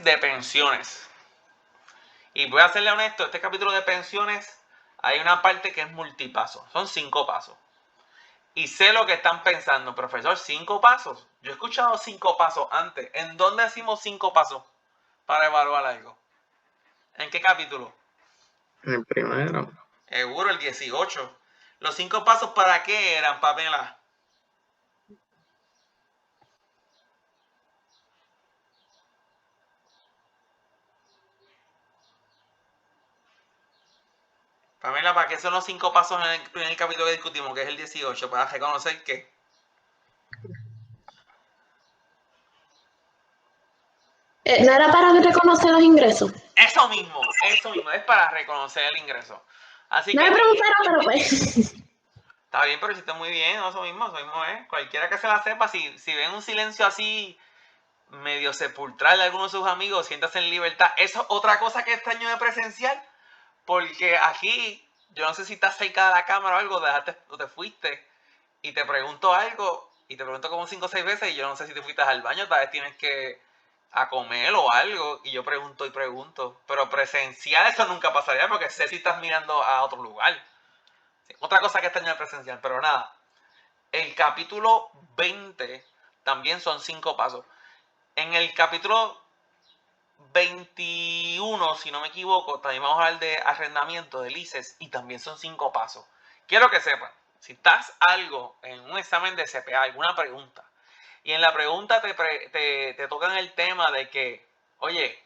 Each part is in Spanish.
es de pensiones. Y voy a serle honesto, este capítulo de pensiones hay una parte que es multipaso. Son 5 pasos. Y sé lo que están pensando, profesor, 5 pasos. Yo he escuchado 5 pasos antes. ¿En dónde decimos 5 pasos para evaluar algo? ¿En qué capítulo? En el primero. Seguro, el 18. ¿Los 5 pasos para qué eran, Pamela? Pamela, ¿para qué son los 5 pasos en el primer capítulo que discutimos, que es el 18? Para reconocer qué. ¿No era para reconocer los ingresos? Eso mismo, es para reconocer el ingreso. Así No que me preguntaron, pero pues. está bien, pero hiciste muy bien, eso mismo es. Cualquiera que se la sepa, si ven un silencio así medio sepulcral de algunos de sus amigos, siéntase en libertad. Eso es otra cosa que extraño de presencial, porque aquí, yo no sé si estás cerca de la cámara o algo, o te fuiste, y te pregunto algo, y te pregunto como 5 o 6 veces, y yo no sé si te fuiste al baño, tal vez tienes que a comer o algo, y yo pregunto y pregunto. Pero presencial eso nunca pasaría, porque sé si estás mirando a otro lugar. Sí, otra cosa que extraño de presencial, pero nada. El capítulo 20 también son 5 pasos. En el capítulo 21, si no me equivoco, también vamos a hablar de arrendamiento de leases y también son 5 pasos. Quiero que sepan, si estás algo en un examen de CPA, alguna pregunta, y en la pregunta te tocan el tema de que, oye,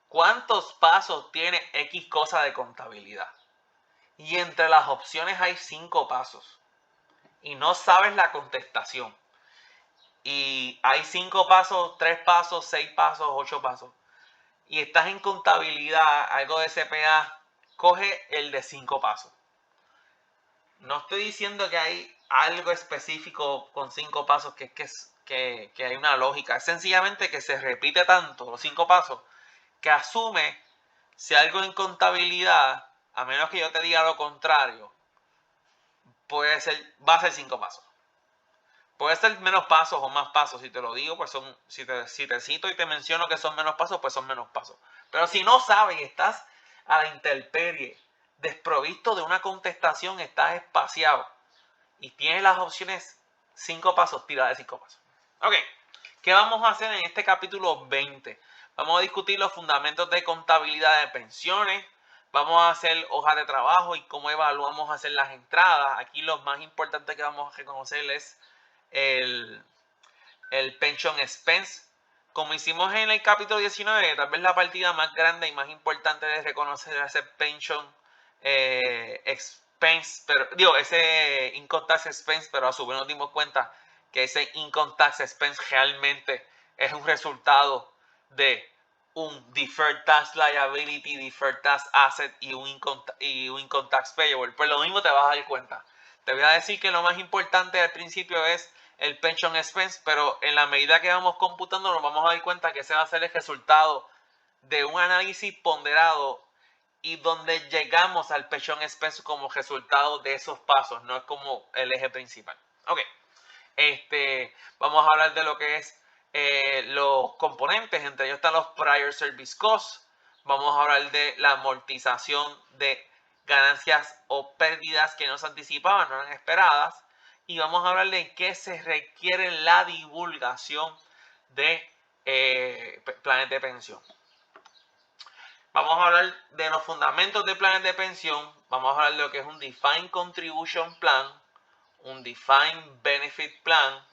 ¿cuántos pasos tiene X cosa de contabilidad? Y entre las opciones hay 5 pasos. Y no sabes la contestación. Y hay 5 pasos, 3 pasos, 6 pasos, 8 pasos. Y estás en contabilidad, algo de CPA, coge el de 5 pasos. No estoy diciendo que hay algo específico con 5 pasos que hay una lógica. Es sencillamente que se repite tanto los 5 pasos que asume si algo en contabilidad, a menos que yo te diga lo contrario, va a ser 5 pasos. Puede ser menos pasos o más pasos, si te lo digo, pues si te cito y te menciono que son menos pasos, pues son menos pasos. Pero si no sabes y estás a la intemperie, desprovisto de una contestación, estás espaciado y tienes las opciones 5 pasos, tira de 5 pasos. Ok, ¿qué vamos a hacer en este capítulo 20? Vamos a discutir los fundamentos de contabilidad de pensiones, vamos a hacer hojas de trabajo y cómo evaluamos hacer las entradas. Aquí lo más importante que vamos a reconocer es el pension expense. Como hicimos en el capítulo 19, tal vez la partida más grande y más importante de reconocer ese pension expense, pero ese income tax expense, pero a su vez nos dimos cuenta que ese income tax expense realmente es un resultado de un deferred tax liability, deferred tax asset y un income tax payable. Pues lo mismo te vas a dar cuenta. Te voy a decir que lo más importante al principio es el pension expense, pero en la medida que vamos computando nos vamos a dar cuenta que ese va a ser el resultado de un análisis ponderado y donde llegamos al pension expense como resultado de esos pasos, no es como el eje principal. Ok, vamos a hablar de lo que es los componentes, entre ellos están los prior service costs, vamos a hablar de la amortización de ganancias o pérdidas que no se anticipaban, no eran esperadas, y vamos a hablar de qué se requiere en la divulgación de planes de pensión. Vamos a hablar de los fundamentos de planes de pensión, vamos a hablar de lo que es un Defined Contribution Plan, un Defined Benefit Plan,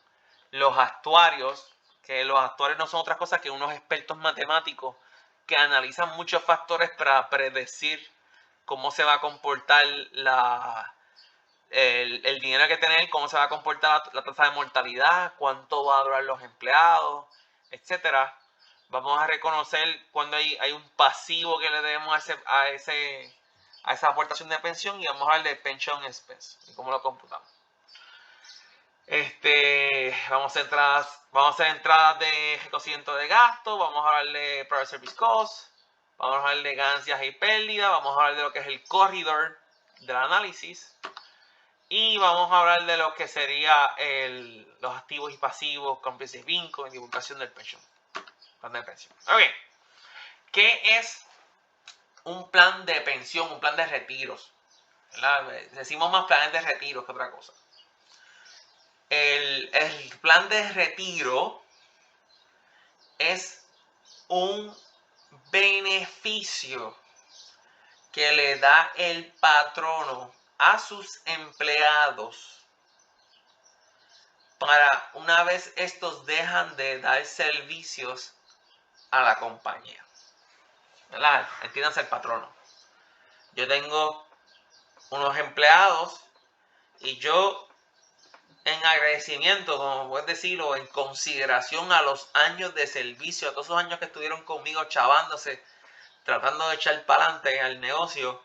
los actuarios, que los actuarios no son otras cosas que unos expertos matemáticos que analizan muchos factores para predecir cómo se va a comportar el dinero que tener, cómo se va a comportar la tasa de mortalidad, cuánto va a durar los empleados, etcétera. Vamos a reconocer cuando hay un pasivo que le debemos a esa aportación de pensión y vamos a hablar de pension expense y cómo lo computamos. Vamos a hacer entradas de reconocimiento de gastos, vamos a hablar de Private Service Costs, vamos a hablar de ganancias y pérdidas, vamos a hablar de lo que es el corredor del análisis y vamos a hablar de lo que sería los activos y pasivos, comprehensive income y divulgación del pension, plan de pensión. Ok, ¿qué es un plan de pensión, un plan de retiros? ¿Verdad? Decimos más planes de retiro que otra cosa. El plan de retiro es un beneficio que le da el patrono a sus empleados para una vez estos dejan de dar servicios a la compañía. ¿Verdad? Entiéndanse el patrono. Yo tengo unos empleados y yo, en agradecimiento, como puedes decirlo, en consideración a los años de servicio, a todos esos años que estuvieron conmigo chavándose, tratando de echar para adelante al negocio,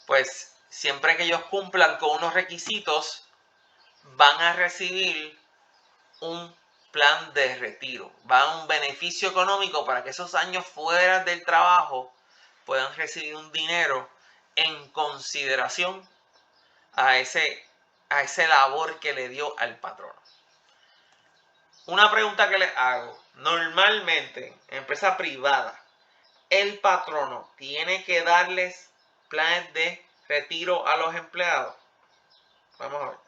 pues siempre que ellos cumplan con unos requisitos, van a recibir un plan de retiro. Va a un beneficio económico para que esos años fuera del trabajo puedan recibir un dinero en consideración a ese labor que le dio al patrono. Una pregunta que les hago. Normalmente, en empresa privada, el patrono tiene que darles planes de retiro a los empleados. Vamos a ver.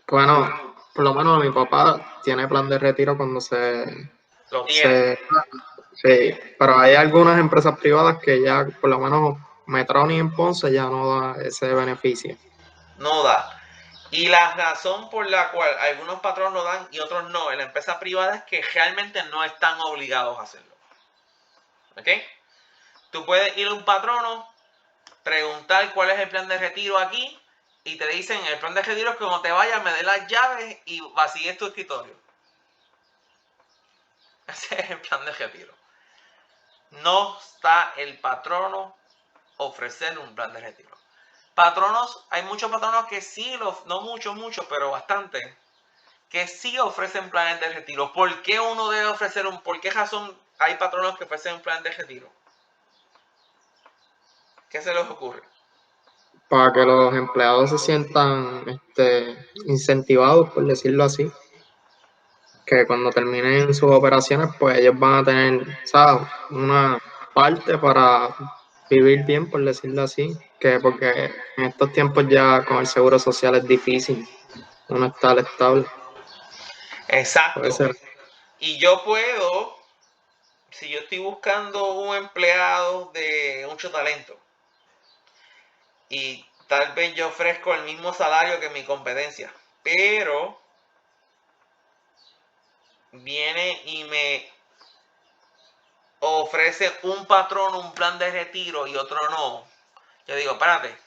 Bueno, por lo menos mi papá tiene plan de retiro cuando Lo tiene. sí, pero hay algunas empresas privadas que ya, por lo menos Metroni en Ponce ya no da ese beneficio. No da. Y la razón por la cual algunos patronos lo dan y otros no en la empresa privada es que realmente no están obligados a hacerlo. ¿Ok? Tú puedes ir a un patrono, preguntar cuál es el plan de retiro aquí y te dicen el plan de retiro es que cuando te vayas me des las llaves y vacíes tu escritorio. Ese es el plan de retiro. No está el patrono ofrecer un plan de retiro. Patronos, hay muchos patronos que sí, no muchos, pero bastante, que sí ofrecen planes de retiro. ¿Por qué uno debe ofrecer por qué razón hay patronos que ofrecen un plan de retiro? ¿Qué se les ocurre? Para que los empleados se sientan incentivados, por decirlo así, que cuando terminen sus operaciones, pues ellos van a tener, ¿sabes?, una parte para vivir bien, por decirlo así, que porque en estos tiempos ya con el seguro social es difícil uno estar estable. Exacto. Puede ser. Y yo puedo, si yo estoy buscando un empleado de mucho talento y tal vez yo ofrezco el mismo salario que mi competencia, pero viene y me ofrece un patrón un plan de retiro y otro no. Yo digo, espérate,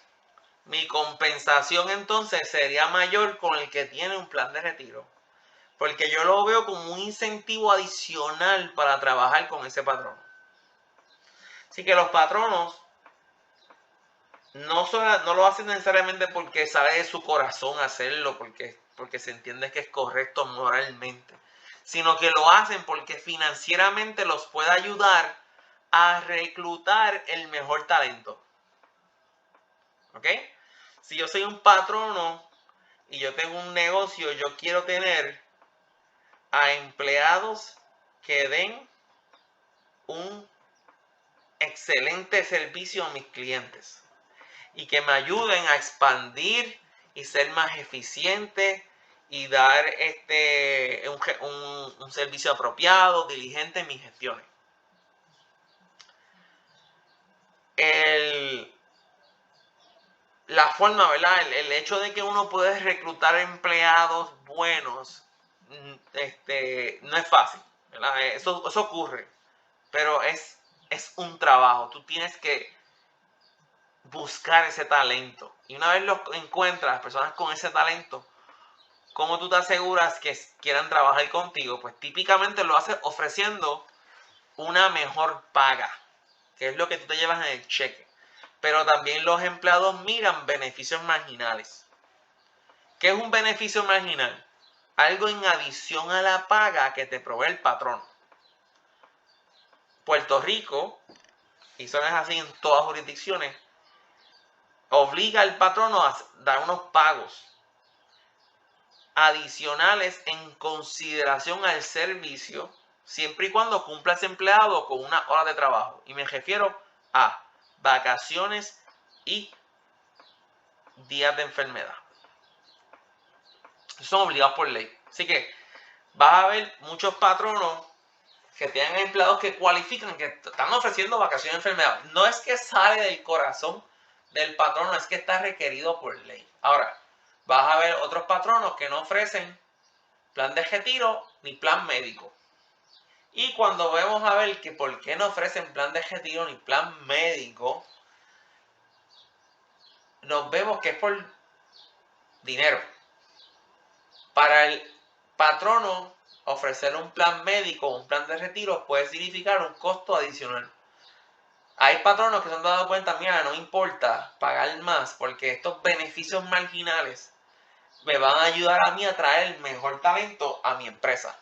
mi compensación entonces sería mayor con el que tiene un plan de retiro. Porque yo lo veo como un incentivo adicional para trabajar con ese patrono. Así que los patronos no lo hacen necesariamente porque sale de su corazón hacerlo, porque se entiende que es correcto moralmente, sino que lo hacen porque financieramente los puede ayudar a reclutar el mejor talento. ¿Ok? Si yo soy un patrono y yo tengo un negocio, yo quiero tener a empleados que den un excelente servicio a mis clientes y que me ayuden a expandir y ser más eficiente y dar un servicio apropiado, diligente en mis gestiones. La forma, ¿verdad? El hecho de que uno puede reclutar empleados buenos no es fácil, ¿verdad? Eso ocurre, pero es un trabajo. Tú tienes que buscar ese talento. Y una vez lo encuentras, personas con ese talento, ¿cómo tú te aseguras que quieran trabajar contigo? Pues típicamente lo haces ofreciendo una mejor paga, que es lo que tú te llevas en el cheque. Pero también los empleados miran beneficios marginales. ¿Qué es un beneficio marginal? Algo en adición a la paga que te provee el patrón. Puerto Rico, y eso es así en todas jurisdicciones, obliga al patrono a dar unos pagos adicionales en consideración al servicio siempre y cuando cumpla ese empleado con una hora de trabajo. Y me refiero a vacaciones y días de enfermedad. Son obligados por ley. Así que vas a ver muchos patronos que tienen empleados que cualifican, que están ofreciendo vacaciones de enfermedad. No es que sale del corazón del patrono, es que está requerido por ley. Ahora, vas a ver otros patronos que no ofrecen plan de retiro ni plan médico. Y cuando vemos a ver que por qué no ofrecen plan de retiro ni plan médico, nos vemos que es por dinero. Para el patrono, ofrecer un plan médico o un plan de retiro puede significar un costo adicional. Hay patronos que se han dado cuenta, mira, no importa pagar más porque estos beneficios marginales me van a ayudar a mí a traer mejor talento a mi empresa.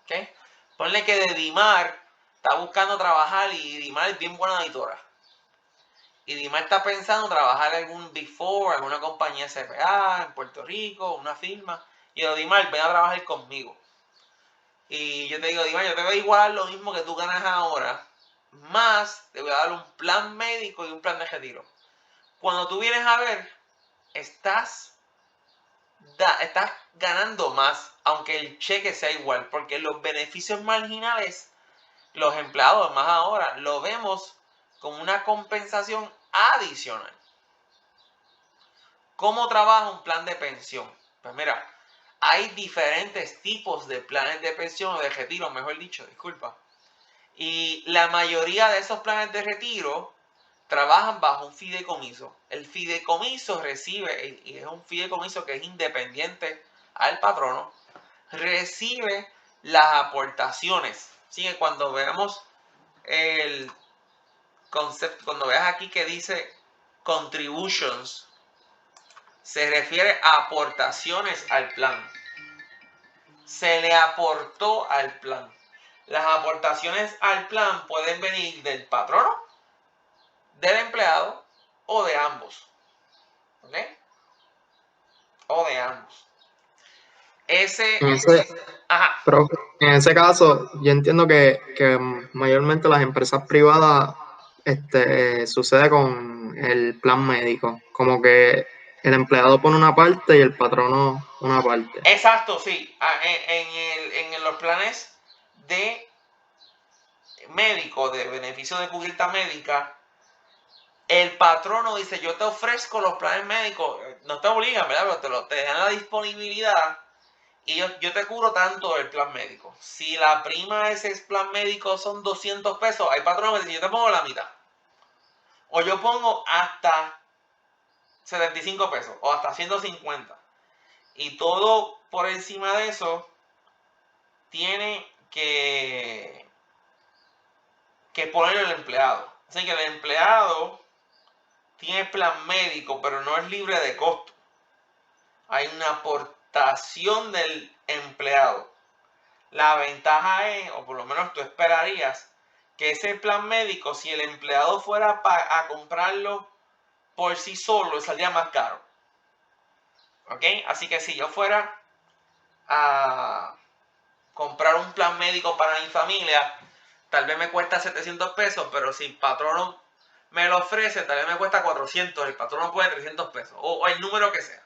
¿Okay? Ponle que de Dimar está buscando trabajar y Dimar es bien buena editora. Y Dimar está pensando trabajar en algún Big Four, alguna compañía CPA en Puerto Rico, una firma. Y yo, Dimar, ven a trabajar conmigo. Y yo te digo, Dimar, yo te voy a igualar lo mismo que tú ganas ahora, más te voy a dar un plan médico y un plan de retiro. Cuando tú vienes a ver, estás ganando más, aunque el cheque sea igual, porque los beneficios marginales, los empleados más ahora, lo vemos como una compensación adicional. ¿Cómo trabaja un plan de pensión? Pues mira, hay diferentes tipos de planes de pensión o de retiro, mejor dicho, disculpa. Y la mayoría de esos planes de retiro trabajan bajo un fideicomiso. El fideicomiso recibe, y es un fideicomiso que es independiente al patrono, recibe las aportaciones. Así que cuando veamos el concepto, cuando veas aquí que dice contributions, se refiere a aportaciones al plan. Se le aportó al plan. Las aportaciones al plan pueden venir del patrono, del empleado o de ambos. ¿Ok? O de ambos. Pero en ese caso, yo entiendo que mayormente las empresas privadas sucede con el plan médico, como que el empleado pone una parte y el patrono una parte. Exacto, sí. En los planes de médico, de beneficio de cubierta médica, el patrono dice, yo te ofrezco los planes médicos, no te obligan, ¿verdad? Pero te dan la disponibilidad y yo te cubro tanto el plan médico. Si la prima de ese plan médico son 200 pesos, hay patronos que dicen, yo te pongo la mitad. O yo pongo hasta 75 pesos o hasta 150. Y todo por encima de eso tiene que poner el empleado. Así que el empleado tiene plan médico, pero no es libre de costo. Hay una aportación del empleado. La ventaja es, o por lo menos tú esperarías, que ese plan médico, si el empleado fuera a comprarlo por sí solo, saldría más caro. ¿Ok? Así que si yo fuera a comprar un plan médico para mi familia, tal vez me cuesta 700 pesos, pero si el patrono me lo ofrece, tal vez me cuesta 400, el patrono puede 300 pesos, o el número que sea.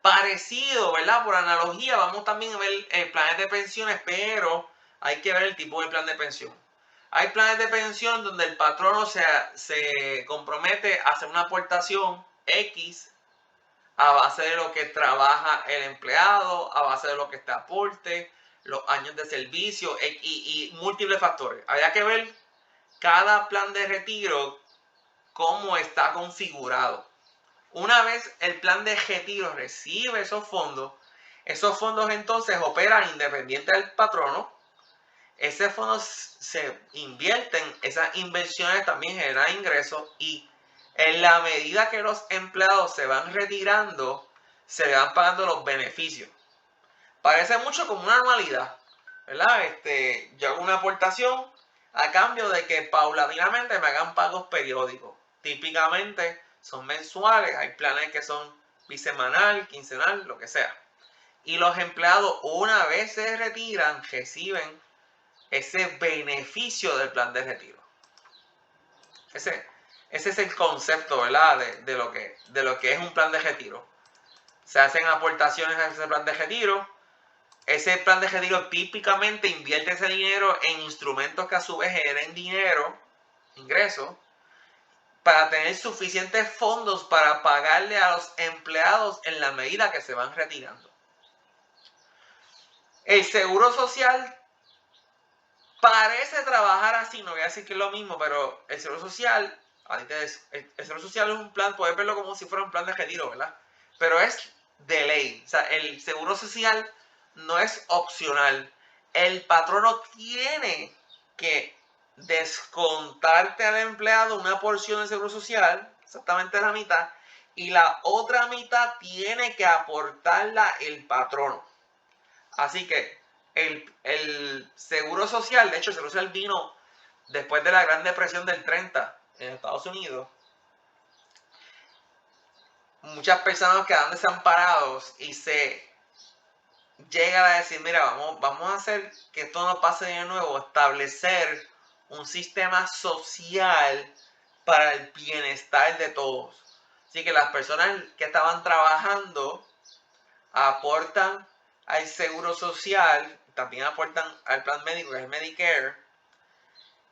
Parecido, ¿verdad? Por analogía, vamos también a ver planes de pensiones, pero hay que ver el tipo de plan de pensión. Hay planes de pensión donde el patrono se compromete a hacer una aportación X a base de lo que trabaja el empleado, a base de lo que este aporte, los años de servicio y múltiples factores. Habría que ver cada plan de retiro cómo está configurado. Una vez el plan de retiro recibe esos fondos entonces operan independiente del patrono. Esos fondos se invierten, esas inversiones también generan ingresos y en la medida que los empleados se van retirando, se le van pagando los beneficios. Parece mucho como una anualidad, ¿verdad? Yo hago una aportación a cambio de que paulatinamente me hagan pagos periódicos. Típicamente son mensuales, hay planes que son bisemanal, quincenal, lo que sea. Y los empleados, una vez se retiran, reciben ese beneficio del plan de retiro. Ese es el concepto, ¿verdad? De lo que es un plan de retiro. Se hacen aportaciones a ese plan de retiro. Ese plan de retiro típicamente invierte ese dinero en instrumentos que a su vez generen dinero, ingresos, para tener suficientes fondos para pagarle a los empleados en la medida que se van retirando. El seguro social parece trabajar así, no voy a decir que es lo mismo, pero el seguro social, el seguro social es un plan, puedes verlo como si fuera un plan de retiro, ¿verdad? Pero es de ley. O sea, el seguro social no es opcional. El patrono tiene que descontarte al empleado una porción del seguro social, exactamente la mitad, y la otra mitad tiene que aportarla el patrono. Así que el seguro social, de hecho el seguro social vino después de la Gran Depresión del 30 en Estados Unidos. Muchas personas quedan desamparados y se llega a decir, mira, vamos a hacer que esto no pase de nuevo, establecer un sistema social para el bienestar de todos. Así que las personas que estaban trabajando aportan al seguro social, también aportan al plan médico, que es el Medicare,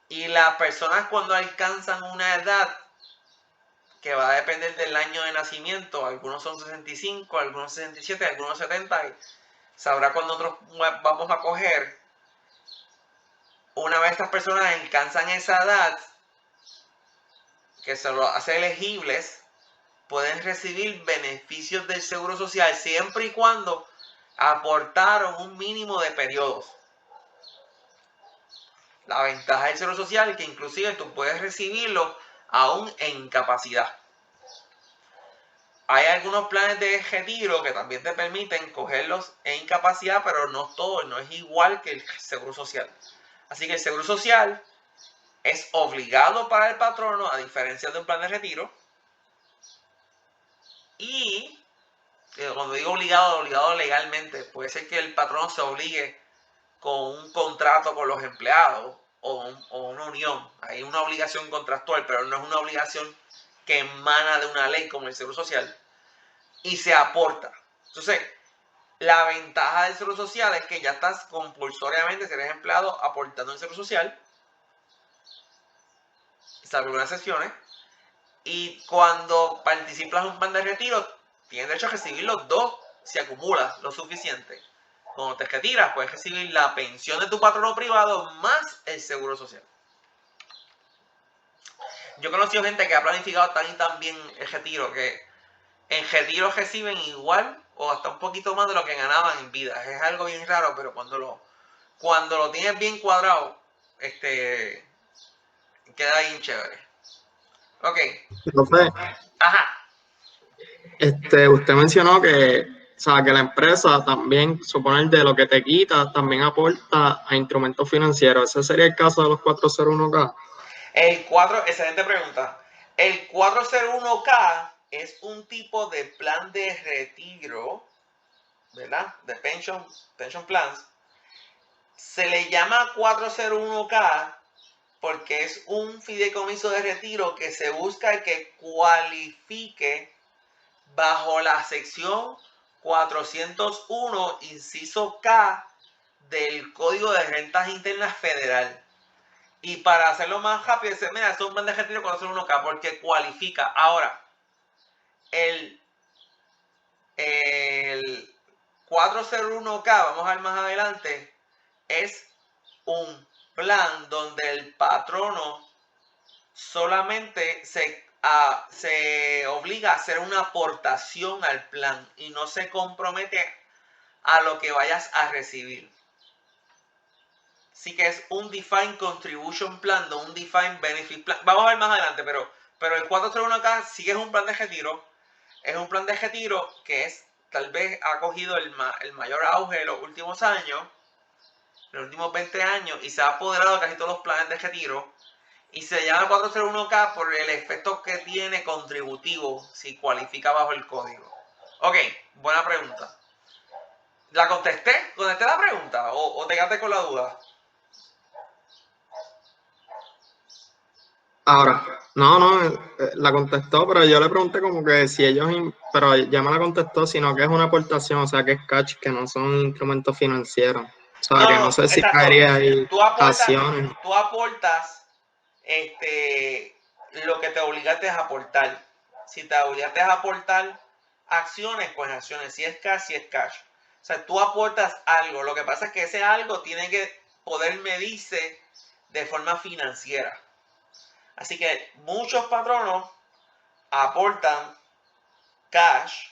y las personas cuando alcanzan una edad que va a depender del año de nacimiento, algunos son 65, algunos 67, algunos 70, y sabrá cuándo nosotros vamos a coger. Una vez estas personas alcanzan esa edad, que se lo hace elegibles, pueden recibir beneficios del seguro social siempre y cuando aportaron un mínimo de periodos. La ventaja del seguro social es que inclusive tú puedes recibirlo aún en incapacidad. Hay algunos planes de retiro que también te permiten cogerlos en incapacidad, pero no todo, no es igual que el seguro social. Así que el seguro social es obligado para el patrono, a diferencia de un plan de retiro. Y cuando digo obligado legalmente, puede ser que el patrono se obligue con un contrato con los empleados o una unión. Hay una obligación contractual, pero no es una obligación que emana de una ley como el seguro social. Y se aporta. Entonces, la ventaja del seguro social es que ya estás compulsoriamente, si eres empleado, aportando en el seguro social, salvo algunas excepciones. Y cuando participas en un plan de retiro, tienes derecho a recibir los dos si acumulas lo suficiente. Cuando te retiras, puedes recibir la pensión de tu patrono privado más el seguro social. Yo he conocido gente que ha planificado tan y tan bien el retiro que en retiro reciben igual o hasta un poquito más de lo que ganaban en vida. Es algo bien raro, pero cuando lo tienes bien cuadrado, queda bien chévere. Ok. Entonces, Ajá. usted mencionó que, o sea, que la empresa también, suponer de lo que te quita, también aporta a instrumentos financieros. ¿Ese sería el caso de los 401k? Excelente pregunta. El 401k es un tipo de plan de retiro, ¿verdad? De pension plans. Se le llama 401k porque es un fideicomiso de retiro que se busca que cualifique bajo la sección 401, inciso K del Código de Rentas Internas Federal. Y para hacerlo más rápido, dice, mira, es un plan de retiro 401k porque cualifica. Ahora, el 401k, vamos a ver más adelante, es un plan donde el patrono solamente se obliga a hacer una aportación al plan y no se compromete a lo que vayas a recibir. Así que es un Defined Contribution Plan, no un Defined Benefit Plan. Vamos a ver más adelante, pero el 401k sí es un plan de retiro. Es un plan de retiro que tal vez ha cogido el mayor auge en los últimos años, en los últimos 20 años, y se ha apoderado de casi todos los planes de retiro. Y se llama 401k por el efecto que tiene contributivo si cualifica bajo el código. Ok, buena pregunta. ¿La contesté? ¿Contesté la pregunta? ¿O te quedaste con la duda? Ahora, la contestó, pero yo le pregunté como que si ellos, pero ya me la contestó, sino que es una aportación, o sea, que es cash, que no son instrumentos financieros. O sea, que no sé si exacto. caería ahí Tú aportas, acciones. tú aportas lo que te obligaste a aportar. Si te obligaste a aportar acciones, pues acciones. Si es cash, si es cash. O sea, tú aportas algo. Lo que pasa es que ese algo tiene que poder medirse de forma financiera. Así que muchos patronos aportan cash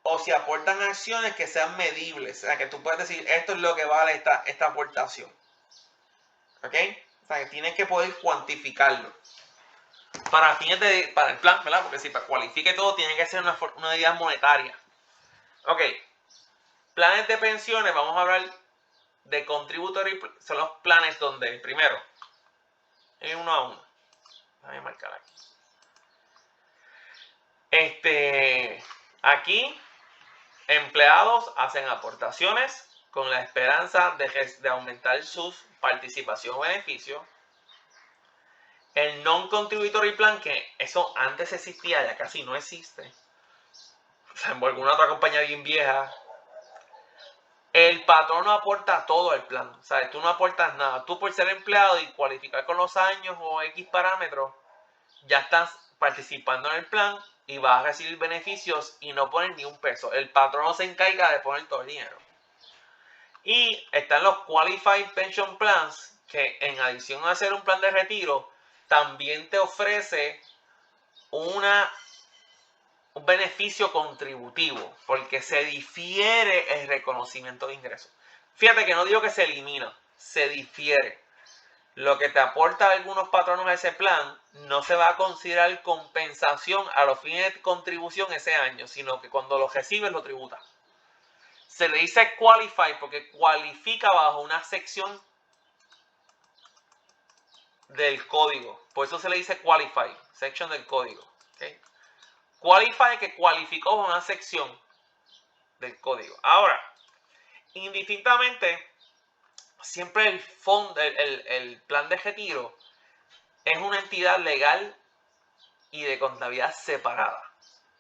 o si aportan acciones que sean medibles. O sea, que tú puedes decir, esto es lo que vale esta aportación. ¿Ok? O sea, que tienes que poder cuantificarlo. Para fines para el plan, ¿verdad? Porque si cualifique todo, tiene que ser una idea monetaria. Ok. Planes de pensiones, vamos a hablar de contributory. Son los planes donde, primero, es uno a uno. Déjame marcar aquí. Aquí, empleados hacen aportaciones con la esperanza de aumentar sus participación o beneficios. El non-contributory plan, que eso antes existía, ya casi no existe. O sea, en alguna otra compañía bien vieja. El patrono aporta todo el plan. O sea, tú no aportas nada. Tú por ser empleado y cualificar con los años o X parámetros, ya estás participando en el plan y vas a recibir beneficios y no pones ni un peso. El patrono se encarga de poner todo el dinero. Y están los Qualified Pension Plans, que en adición a hacer un plan de retiro, también te ofrece un beneficio contributivo, porque se difiere el reconocimiento de ingresos. Fíjate que no digo que se elimina, se difiere. Lo que te aporta algunos patronos a ese plan no se va a considerar compensación a los fines de contribución ese año, sino que cuando lo recibes lo tributas. Se le dice qualify porque cualifica bajo una sección del código. Por eso se le dice qualify, section del código. ¿Okay? Qualify que cualificó bajo una sección del código. Ahora, indistintamente, siempre el fondo, el plan de retiro es una entidad legal y de contabilidad separada.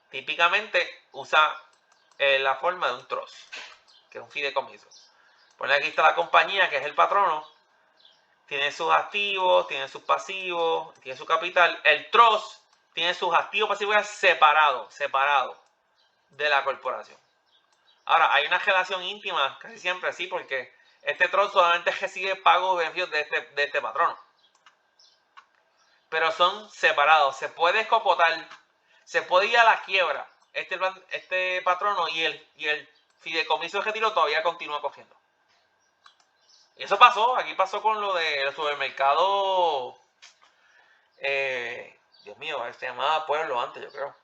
Típicamente usa la forma de un trust, que es un fideicomiso. Pone aquí está la compañía, que es el patrono, tiene sus activos, tiene sus pasivos, tiene su capital. El trust tiene sus activos pasivos separados de la corporación. Ahora, hay una relación íntima, casi siempre así, porque este trust solamente recibe pagos de beneficios de este patrono. Pero son separados. Se puede escopotar, se puede ir a la quiebra este patrono y el fideicomiso de retiro todavía continúa cogiendo. Y eso pasó, aquí pasó con lo del supermercado, Dios mío, se llamaba Pueblo antes, yo creo.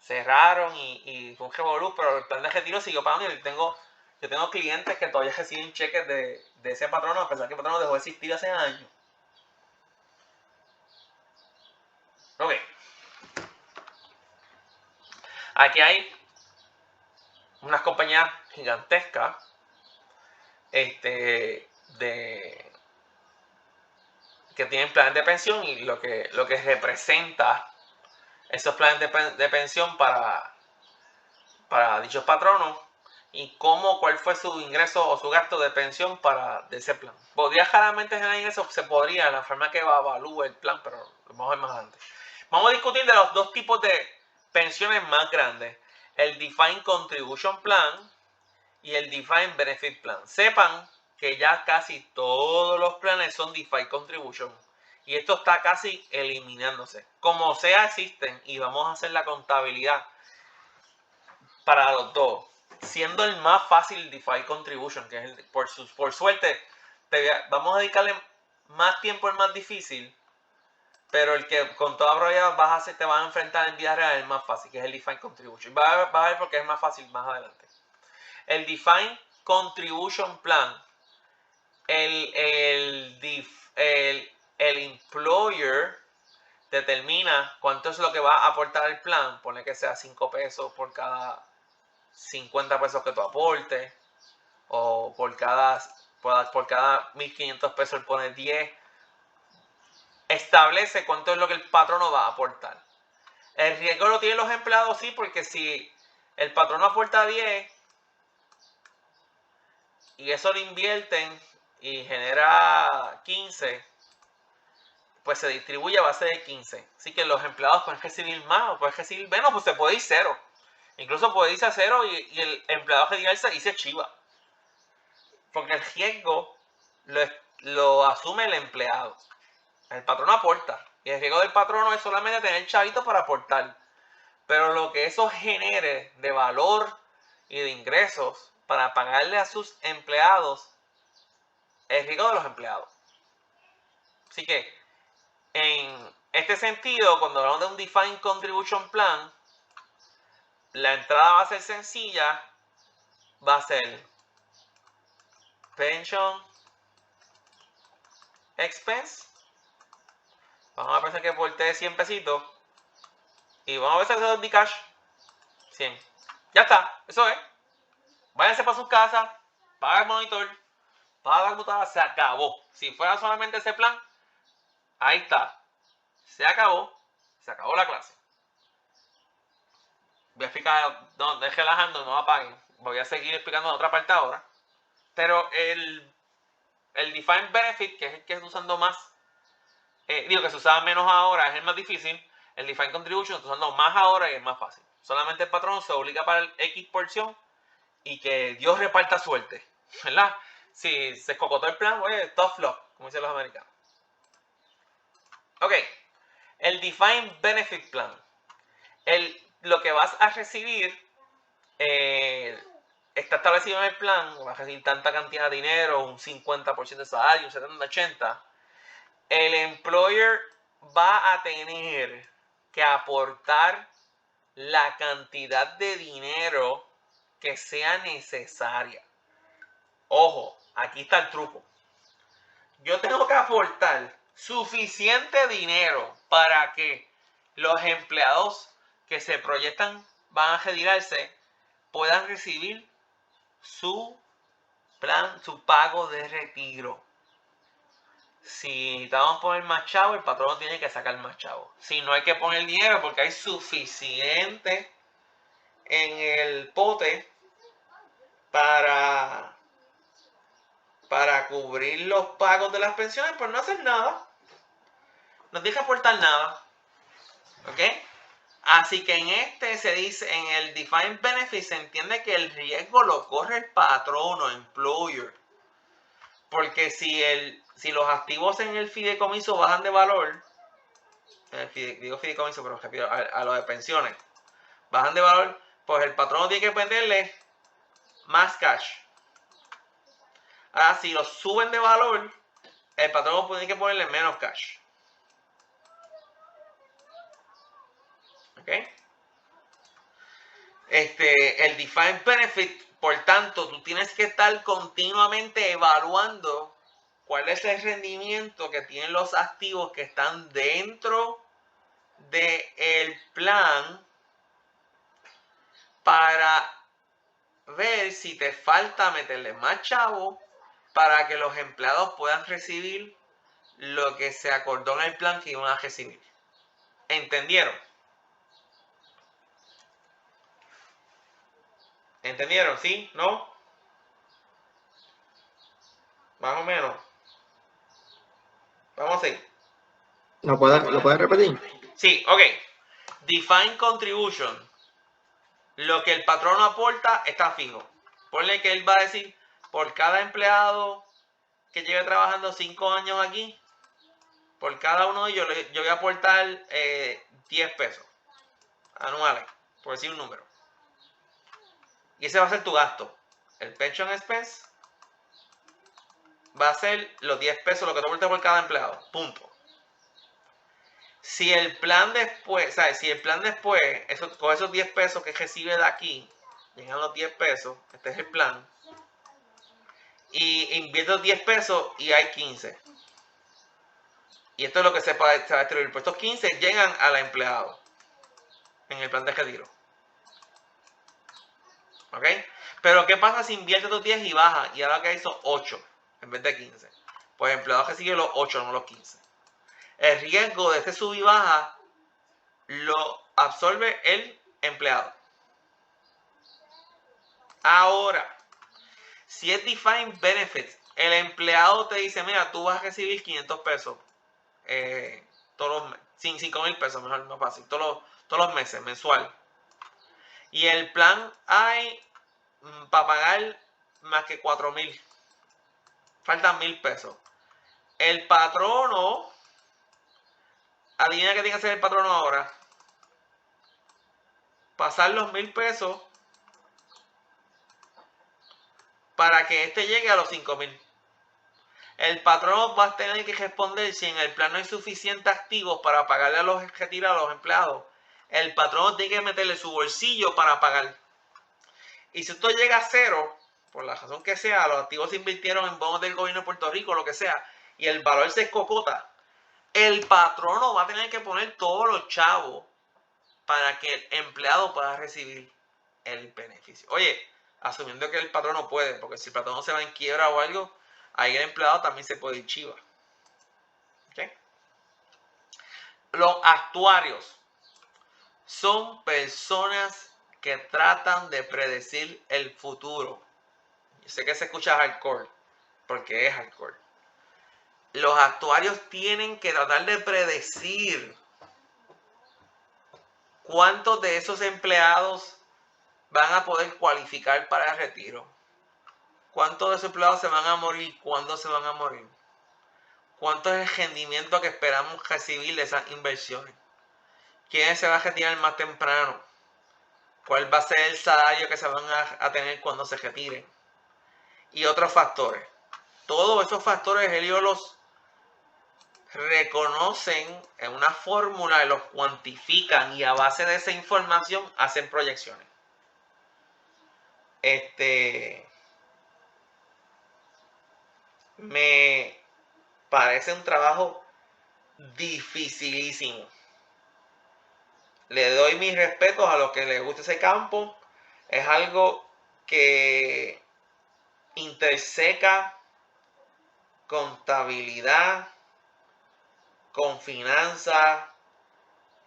Cerraron y fue un revolú, pero el plan de retiro siguió pagando y yo tengo clientes que todavía reciben cheques de ese patrono, a pesar que el patrono dejó de existir hace años. Ok. Aquí hay unas compañías gigantescas que tienen planes de pensión y lo que representa esos planes de pensión para dichos patronos y cuál fue su ingreso o su gasto de pensión de ese plan. ¿Podría claramente generar ingresos? Se podría, la forma que evalúe el plan, pero lo vamos a ver más adelante. Vamos a discutir de los dos tipos de pensiones más grandes. El Defined Contribution Plan y el Defined Benefit Plan. Sepan que ya casi todos los planes son Defined Contribution. Y esto está casi eliminándose. Como sea, existen y vamos a hacer la contabilidad para los dos. Siendo el más fácil Defined Contribution, que es por suerte, vamos a dedicarle más tiempo al más difícil. Pero el que con toda probabilidad te vas a enfrentar en vida real es el más fácil, que es el Defined Contribution. Vas a ver por qué es más fácil más adelante. El Defined Contribution Plan, el employer determina cuánto es lo que va a aportar el plan. Pone que sea 5 pesos por cada 50 pesos que tú aportes, o por cada 1.500 pesos pone 10. establece cuánto es lo que el patrono va a aportar. El riesgo lo tienen los empleados, sí, porque si el patrono aporta 10 y eso lo invierten y genera 15, pues se distribuye a base de 15. Así que los empleados pueden recibir más o pueden recibir menos, pues se puede ir 0. Incluso puede irse a 0 y el empleado retirarse y se chiva. Porque el riesgo lo asume el empleado. El patrono aporta. Y el riesgo del patrono es solamente tener chavito para aportar. Pero lo que eso genere de valor y de ingresos para pagarle a sus empleados es el riesgo de los empleados. Así que, en este sentido, cuando hablamos de un Defined Contribution Plan, la entrada va a ser sencilla. Va a ser Pension Expense. Vamos a pensar que aporté 100 pesitos. Y vamos a ver si hace de cash 100. Ya está, eso es. Váyanse para sus casas, paga el monitor, paga la computadora, se acabó. Si fuera solamente ese plan, ahí está. Se acabó la clase. Voy a explicar, no, deje relajando, no apaguen. Voy a seguir explicando en otra parte ahora. Pero el Defined Benefit, que es el que estoy usando más, que se usaba menos ahora, es el más difícil. El Defined Contribution estoy usando más ahora y es más fácil. Solamente el patrón se obliga para el X porción y que Dios reparta suerte, ¿verdad? Si se escocotó el plan, oye, tough luck, como dicen los americanos. Ok, el Defined Benefit Plan. Lo que vas a recibir está establecido en el plan, vas a recibir tanta cantidad de dinero, un 50% de salario, un 70-80%. El employer va a tener que aportar la cantidad de dinero que sea necesaria. Ojo, aquí está el truco. Yo tengo que aportar suficiente dinero para que los empleados que se proyectan van a retirarse puedan recibir su plan, su pago de retiro. Si necesitamos poner más chavo, el patrón tiene que sacar más chavo. Si no, hay que poner dinero porque hay suficiente en el pote para cubrir los pagos de las pensiones, pues no hacer nada. No tiene que aportar nada. ¿Ok? Así que en este se dice, en el Defined Benefit se entiende que el riesgo lo corre el patrono, employer. Porque si los activos en el fideicomiso bajan de valor, digo fideicomiso, pero a lo de pensiones, bajan de valor, pues el patrono tiene que venderle más cash. Ahora, si los suben de valor, el patrono tiene que ponerle menos cash. ¿Ok? El Defined Benefit, por tanto, tú tienes que estar continuamente evaluando cuál es el rendimiento que tienen los activos que están dentro del plan para ver si te falta meterle más chavo para que los empleados puedan recibir lo que se acordó en el plan que iban a recibir. ¿Entendieron? ¿Entendieron? ¿Sí? ¿No? Más o menos. Vamos a ir. ¿Lo puedes repetir? Sí, ok. Define contribution. Lo que el patrono aporta está fijo. Ponle que él va a decir, por cada empleado que lleve trabajando 5 años aquí, por cada uno de ellos yo voy a aportar 10 pesos anuales, por decir un número. Y ese va a ser tu gasto. El pension expense va a ser los 10 pesos, lo que te aporta por cada empleado. Punto. Si el plan después, ¿sabes? Si el plan después, con esos 10 pesos que recibe de aquí, llegan los 10 pesos, este es el plan, y invierte los 10 pesos y hay 15. Y esto es lo que se va a distribuir. Pues estos 15 llegan al empleado en el plan de retiro. ¿Ok? Pero ¿qué pasa si invierte los 10 y baja? Y ahora que hay son 8 en vez de 15. Pues el empleado recibe los 8, no los 15. El riesgo de este sub y baja lo absorbe el empleado. Ahora, si es defined benefits, el empleado te dice, mira, tú vas a recibir 500 pesos, todos los 5,000 pesos, mejor, más fácil, todos los meses, mensual. Y el plan hay para pagar más que 4,000. Faltan 1,000 pesos. El patrono, adivina qué tiene que hacer el patrono ahora. Pasar los 1,000 pesos para que este llegue a los 5,000. El patrono va a tener que responder si en el plan no hay suficientes activos para pagarle a los retirados, a los empleados. El patrono tiene que meterle su bolsillo para pagar. Y si esto llega a cero, por la razón que sea, los activos se invirtieron en bonos del gobierno de Puerto Rico, lo que sea, y el valor se escocota, el patrono va a tener que poner todos los chavos para que el empleado pueda recibir el beneficio. Oye, asumiendo que el patrono puede, porque si el patrono se va en quiebra o algo, ahí el empleado también se puede ir chiva. ¿Okay? Los actuarios son personas que tratan de predecir el futuro. Yo sé que se escucha hardcore, porque es hardcore. Los actuarios tienen que tratar de predecir cuántos de esos empleados van a poder cualificar para el retiro. ¿Cuántos de esos empleados se van a morir? ¿Cuándo se van a morir? ¿Cuánto es el rendimiento que esperamos recibir de esas inversiones? ¿Quién se va a retirar más temprano? ¿Cuál va a ser el salario que se van a tener cuando se retiren? Y otros factores. Todos esos factores ellos los reconocen en una fórmula y los cuantifican y a base de esa información hacen proyecciones. Me parece un trabajo dificilísimo. Le doy mis respetos a los que les gusta ese campo. Es algo que interseca contabilidad con finanzas,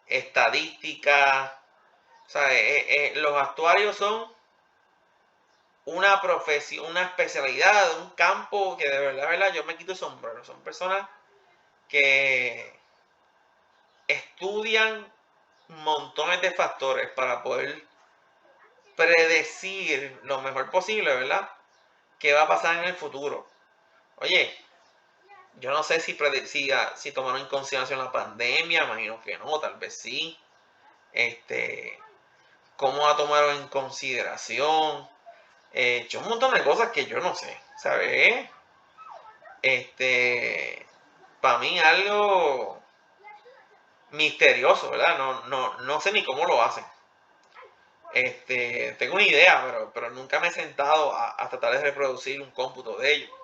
estadística. O sea, los actuarios son una profesión, una especialidad, un campo que de verdad, yo me quito el sombrero. Son personas que estudian montones de factores para poder predecir lo mejor posible, ¿verdad? ¿Qué va a pasar en el futuro? Oye, yo no sé si tomaron en consideración la pandemia, imagino que no, tal vez sí. ¿Cómo la tomaron en consideración? Un montón de cosas que yo no sé, ¿sabes? Para mí algo misterioso, ¿verdad? No sé ni cómo lo hacen. Tengo una idea, pero nunca me he sentado a tratar de reproducir un cómputo de ello.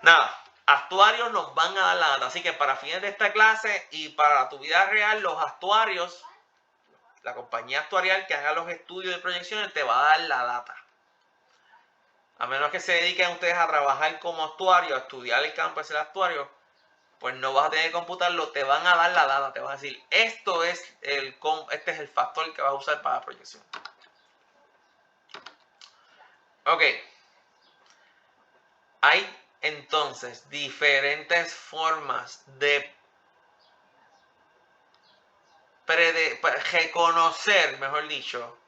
Nada, actuarios nos van a dar la data, así que para fines de esta clase y para tu vida real, los actuarios, la compañía actuarial que haga los estudios de proyecciones te va a dar la data. A menos que se dediquen ustedes a trabajar como actuario, a estudiar el campo de ser actuario, pues no vas a tener que computarlo, te van a dar la data, te van a decir, este es el factor que vas a usar para la proyección. Ok. Hay entonces diferentes formas de reconocer, mejor dicho,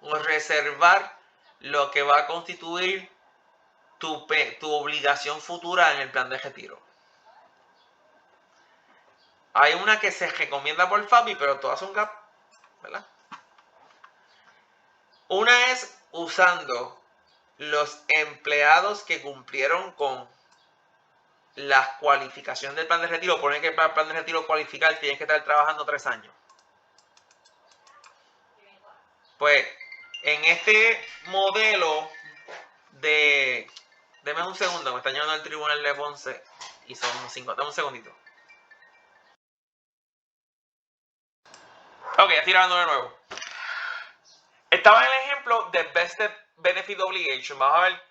o reservar lo que va a constituir tu obligación futura en el plan de retiro. Hay una que se recomienda por FABI, pero todas son GAP, ¿verdad? Una es usando los empleados que cumplieron con la cualificación del plan de retiro. Ponen que para el plan de retiro cualificar tienes que estar trabajando 3 años. Pues en este modelo de... Deme un segundo, me está llamando el tribunal de Ponce y son 5. Dame un segundito. Ok, estoy grabando de nuevo. Estaba en el ejemplo de Vested Benefit Obligation. Vamos a ver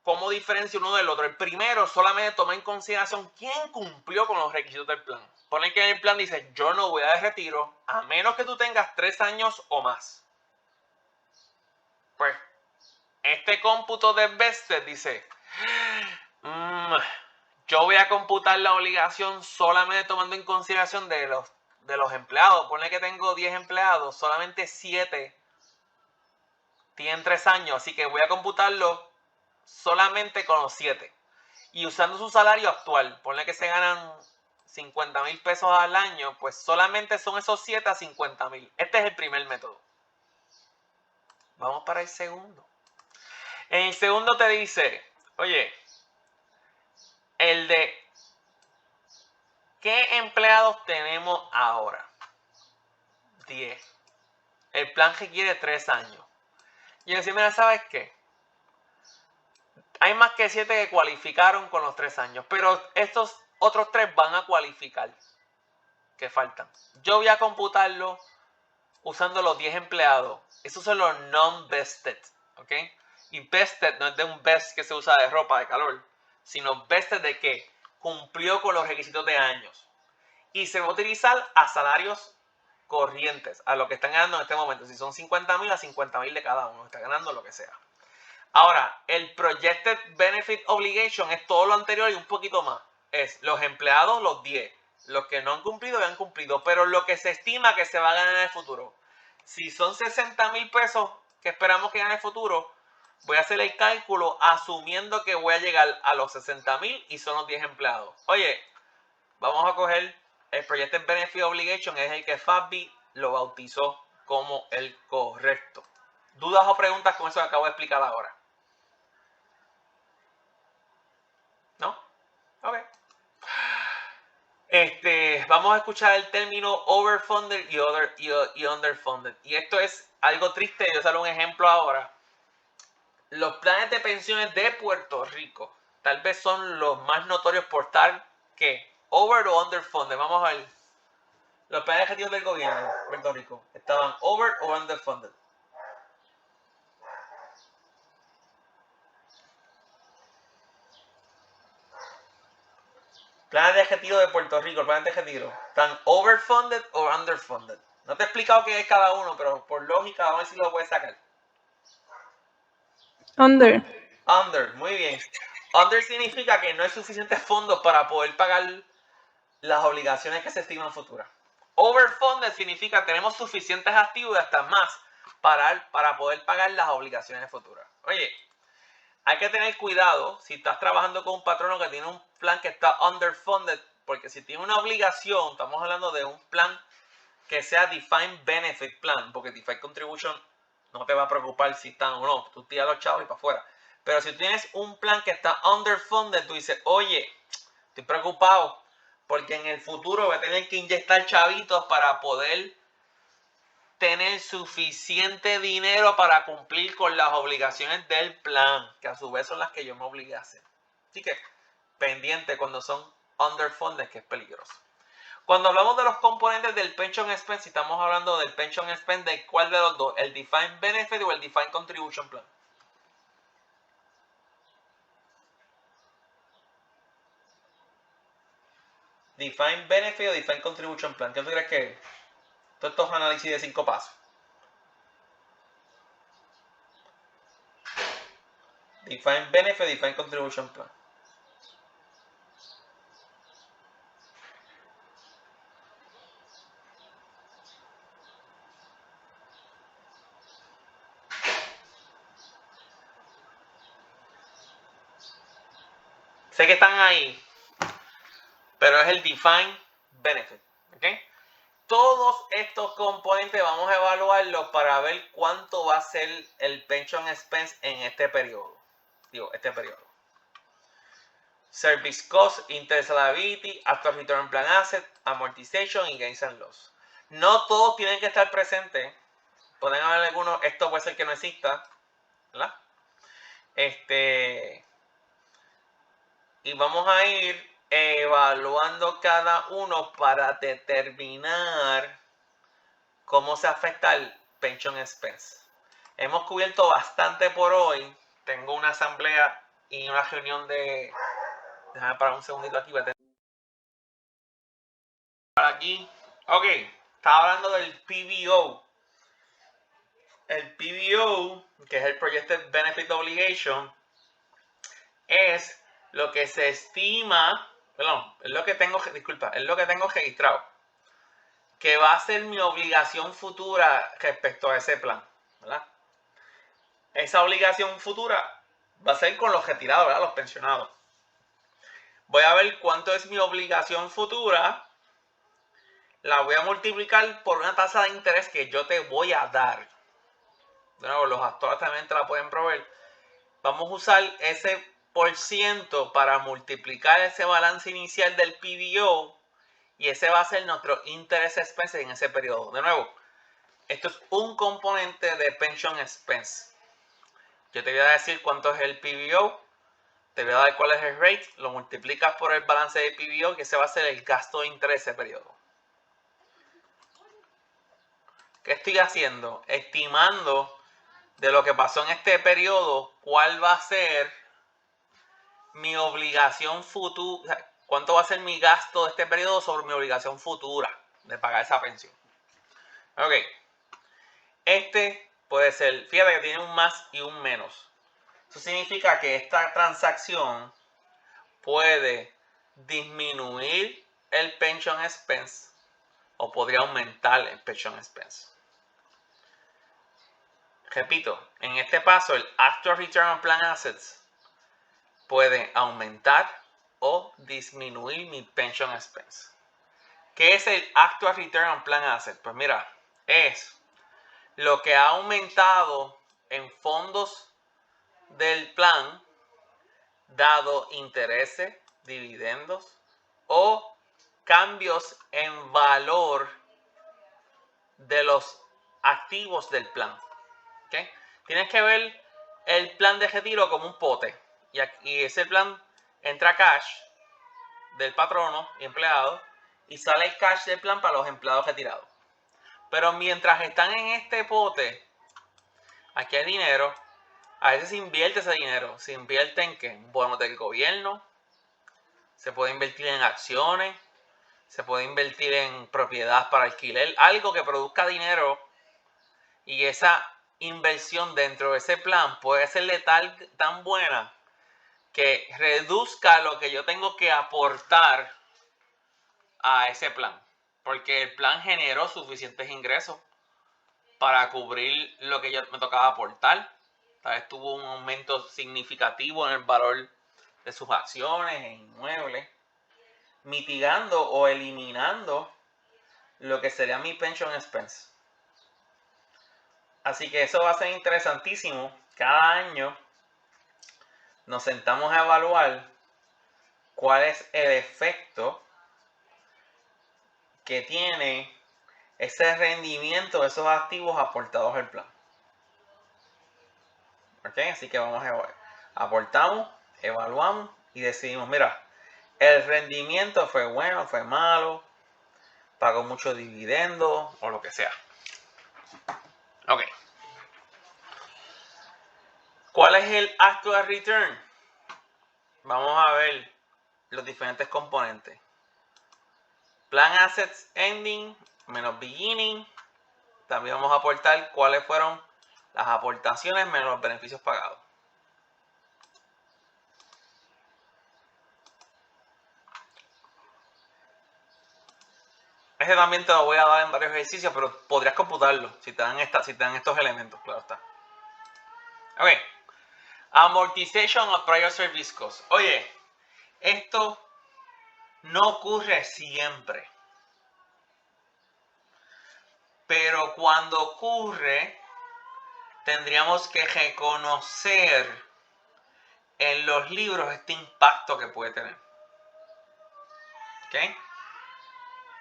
¿cómo diferencia uno del otro? El primero solamente toma en consideración quién cumplió con los requisitos del plan. Pone que en el plan dice, yo no voy a dar retiro a menos que tú tengas 3 años o más. Pues, este cómputo de vested dice, yo voy a computar la obligación solamente tomando en consideración de los empleados. Pone que tengo 10 empleados, solamente 7 tienen 3 años, así que voy a computarlo solamente con los 7. Y usando su salario actual, ponle que se ganan 50,000 pesos al año, pues solamente son esos 7 a 50,000. Este es el primer método. Vamos para el segundo. En el segundo te dice, oye, el de ¿qué empleados tenemos ahora? 10. El plan requiere 3 años. Y yo decía, mira, ¿sabes qué? Hay más que 7 que cualificaron con los 3 años, pero estos otros 3 van a cualificar. Que faltan. Yo voy a computarlo usando los 10 empleados. Esos son los non-vested. ¿Ok? Y vested no es de un vest que se usa de ropa de calor, sino vested de que cumplió con los requisitos de años. Y se va a utilizar a salarios corrientes, a lo que están ganando en este momento. Si son 50,000 a 50,000 de cada uno, está ganando lo que sea. Ahora, el Projected Benefit Obligation es todo lo anterior y un poquito más. Es los empleados, los 10. Los que no han cumplido, ya han cumplido. Pero lo que se estima que se va a ganar en el futuro. Si son 60,000 pesos que esperamos que gane en el futuro, voy a hacer el cálculo asumiendo que voy a llegar a los 60,000 y son los 10 empleados. Oye, vamos a coger el Projected Benefit Obligation, es el que FASB lo bautizó como el correcto. ¿Dudas o preguntas con eso que acabo de explicar ahora? ¿No? Ok. Vamos a escuchar el término overfunded y underfunded. Y esto es algo triste. Yo salgo un ejemplo ahora. Los planes de pensiones de Puerto Rico tal vez son los más notorios por estar que over o underfunded. Vamos a ver. Los planes ejecutivos del gobierno de Puerto Rico estaban over o underfunded. Planes de retiro de Puerto Rico, planes de retiro, ¿están overfunded o underfunded? No te he explicado qué es cada uno, pero por lógica vamos a ver si lo puedes sacar. Under. Under, muy bien. Under significa que no hay suficientes fondos para poder pagar las obligaciones que se estiman futuras. Overfunded significa que tenemos suficientes activos y hasta más para poder pagar las obligaciones futuras. Oye, hay que tener cuidado si estás trabajando con un patrono que tiene un plan que está underfunded, porque si tiene una obligación, estamos hablando de un plan que sea Defined Benefit Plan, porque Defined Contribution no te va a preocupar si están o no, tú tiras los chavos y para afuera. Pero si tienes un plan que está underfunded, tú dices, oye, estoy preocupado porque en el futuro voy a tener que inyectar chavitos para poder tener suficiente dinero para cumplir con las obligaciones del plan, que a su vez son las que yo me obligué a hacer. Así que, pendiente cuando son underfunded, que es peligroso. Cuando hablamos de los componentes del pension expense, si estamos hablando del pension expense, ¿de cuál de los dos? ¿El Defined Benefit o el Defined Contribution Plan? Defined Benefit o Defined Contribution Plan. ¿Qué tú crees que es? Todos estos análisis de 5 pasos. Defined Benefit, Defined Contribution Plan. Sé que están ahí, pero es el Defined Benefit. ¿Ok? Todos estos componentes vamos a evaluarlos para ver cuánto va a ser el pension expense en este periodo. Service cost, interest liability, actual return plan asset, amortization y gains and loss. No todos tienen que estar presentes. Pueden haber algunos, esto puede ser que no exista, ¿verdad? Y vamos a ir evaluando cada uno para determinar cómo se afecta el pension expense. Hemos cubierto bastante por hoy. Tengo una asamblea y una reunión de... Déjame parar un segundito aquí. Aquí. Ok, estaba hablando del PBO. El PBO, que es el Projected Benefit Obligation, es lo que se estima, perdón, es lo que tengo registrado, que va a ser mi obligación futura respecto a ese plan, ¿verdad? Esa obligación futura va a ser con los retirados, ¿verdad? Los pensionados. Voy a ver cuánto es mi obligación futura, la voy a multiplicar por una tasa de interés que yo te voy a dar. De nuevo, los actores también te la pueden proveer. Vamos a usar ese % para multiplicar ese balance inicial del PBO y ese va a ser nuestro interest expense en ese periodo. De nuevo, esto es un componente de pension expense. Yo te voy a decir cuánto es el PBO, te voy a dar cuál es el rate, lo multiplicas por el balance de PBO y ese va a ser el gasto de interés de ese periodo. ¿Qué estoy haciendo? Estimando de lo que pasó en este periodo, cuál va a ser mi obligación futura, cuánto va a ser mi gasto de este periodo sobre mi obligación futura de pagar esa pensión. Ok. Este puede ser, fíjate que tiene un más y un menos. Eso significa que esta transacción puede disminuir el pension expense o podría aumentar el pension expense. Repito, en este paso el actual return on plan assets puede aumentar o disminuir mi pension expense. ¿Qué es el actual return on plan assets? Pues mira, es lo que ha aumentado en fondos del plan dado intereses, dividendos o cambios en valor de los activos del plan. ¿Okay? Tienes que ver el plan de retiro como un pote y ese plan entra cash del patrono y empleado y sale el cash del plan para los empleados retirados. Pero mientras están en este pote, aquí hay dinero. A veces se invierte ese dinero. Se invierte en ¿qué? Bonos del gobierno. Se puede invertir en acciones. Se puede invertir en propiedad para alquiler. Algo que produzca dinero. Y esa inversión dentro de ese plan puede ser tan buena que reduzca lo que yo tengo que aportar a ese plan. Porque el plan generó suficientes ingresos para cubrir lo que yo me tocaba aportar. Tal vez tuvo un aumento significativo en el valor de sus acciones e inmuebles, mitigando o eliminando lo que sería mi pension expense. Así que eso va a ser interesantísimo. Cada año nos sentamos a evaluar cuál es el efecto que tiene ese rendimiento de esos activos aportados al plan. ¿Okay? Así que vamos a evaluar. Aportamos, evaluamos y decidimos, mira, el rendimiento fue bueno, fue malo, pagó mucho dividendo o lo que sea. Ok. ¿Cuál es el actual return? Vamos a ver los diferentes componentes. Plan assets ending menos beginning. También vamos a aportar cuáles fueron las aportaciones menos los beneficios pagados. Este también te lo voy a dar en varios ejercicios, pero podrías computarlo si te dan estos elementos, claro está. Ok. Amortization of prior service costs. Oye, esto no ocurre siempre. Pero cuando ocurre, tendríamos que reconocer en los libros este impacto que puede tener. ¿Ok?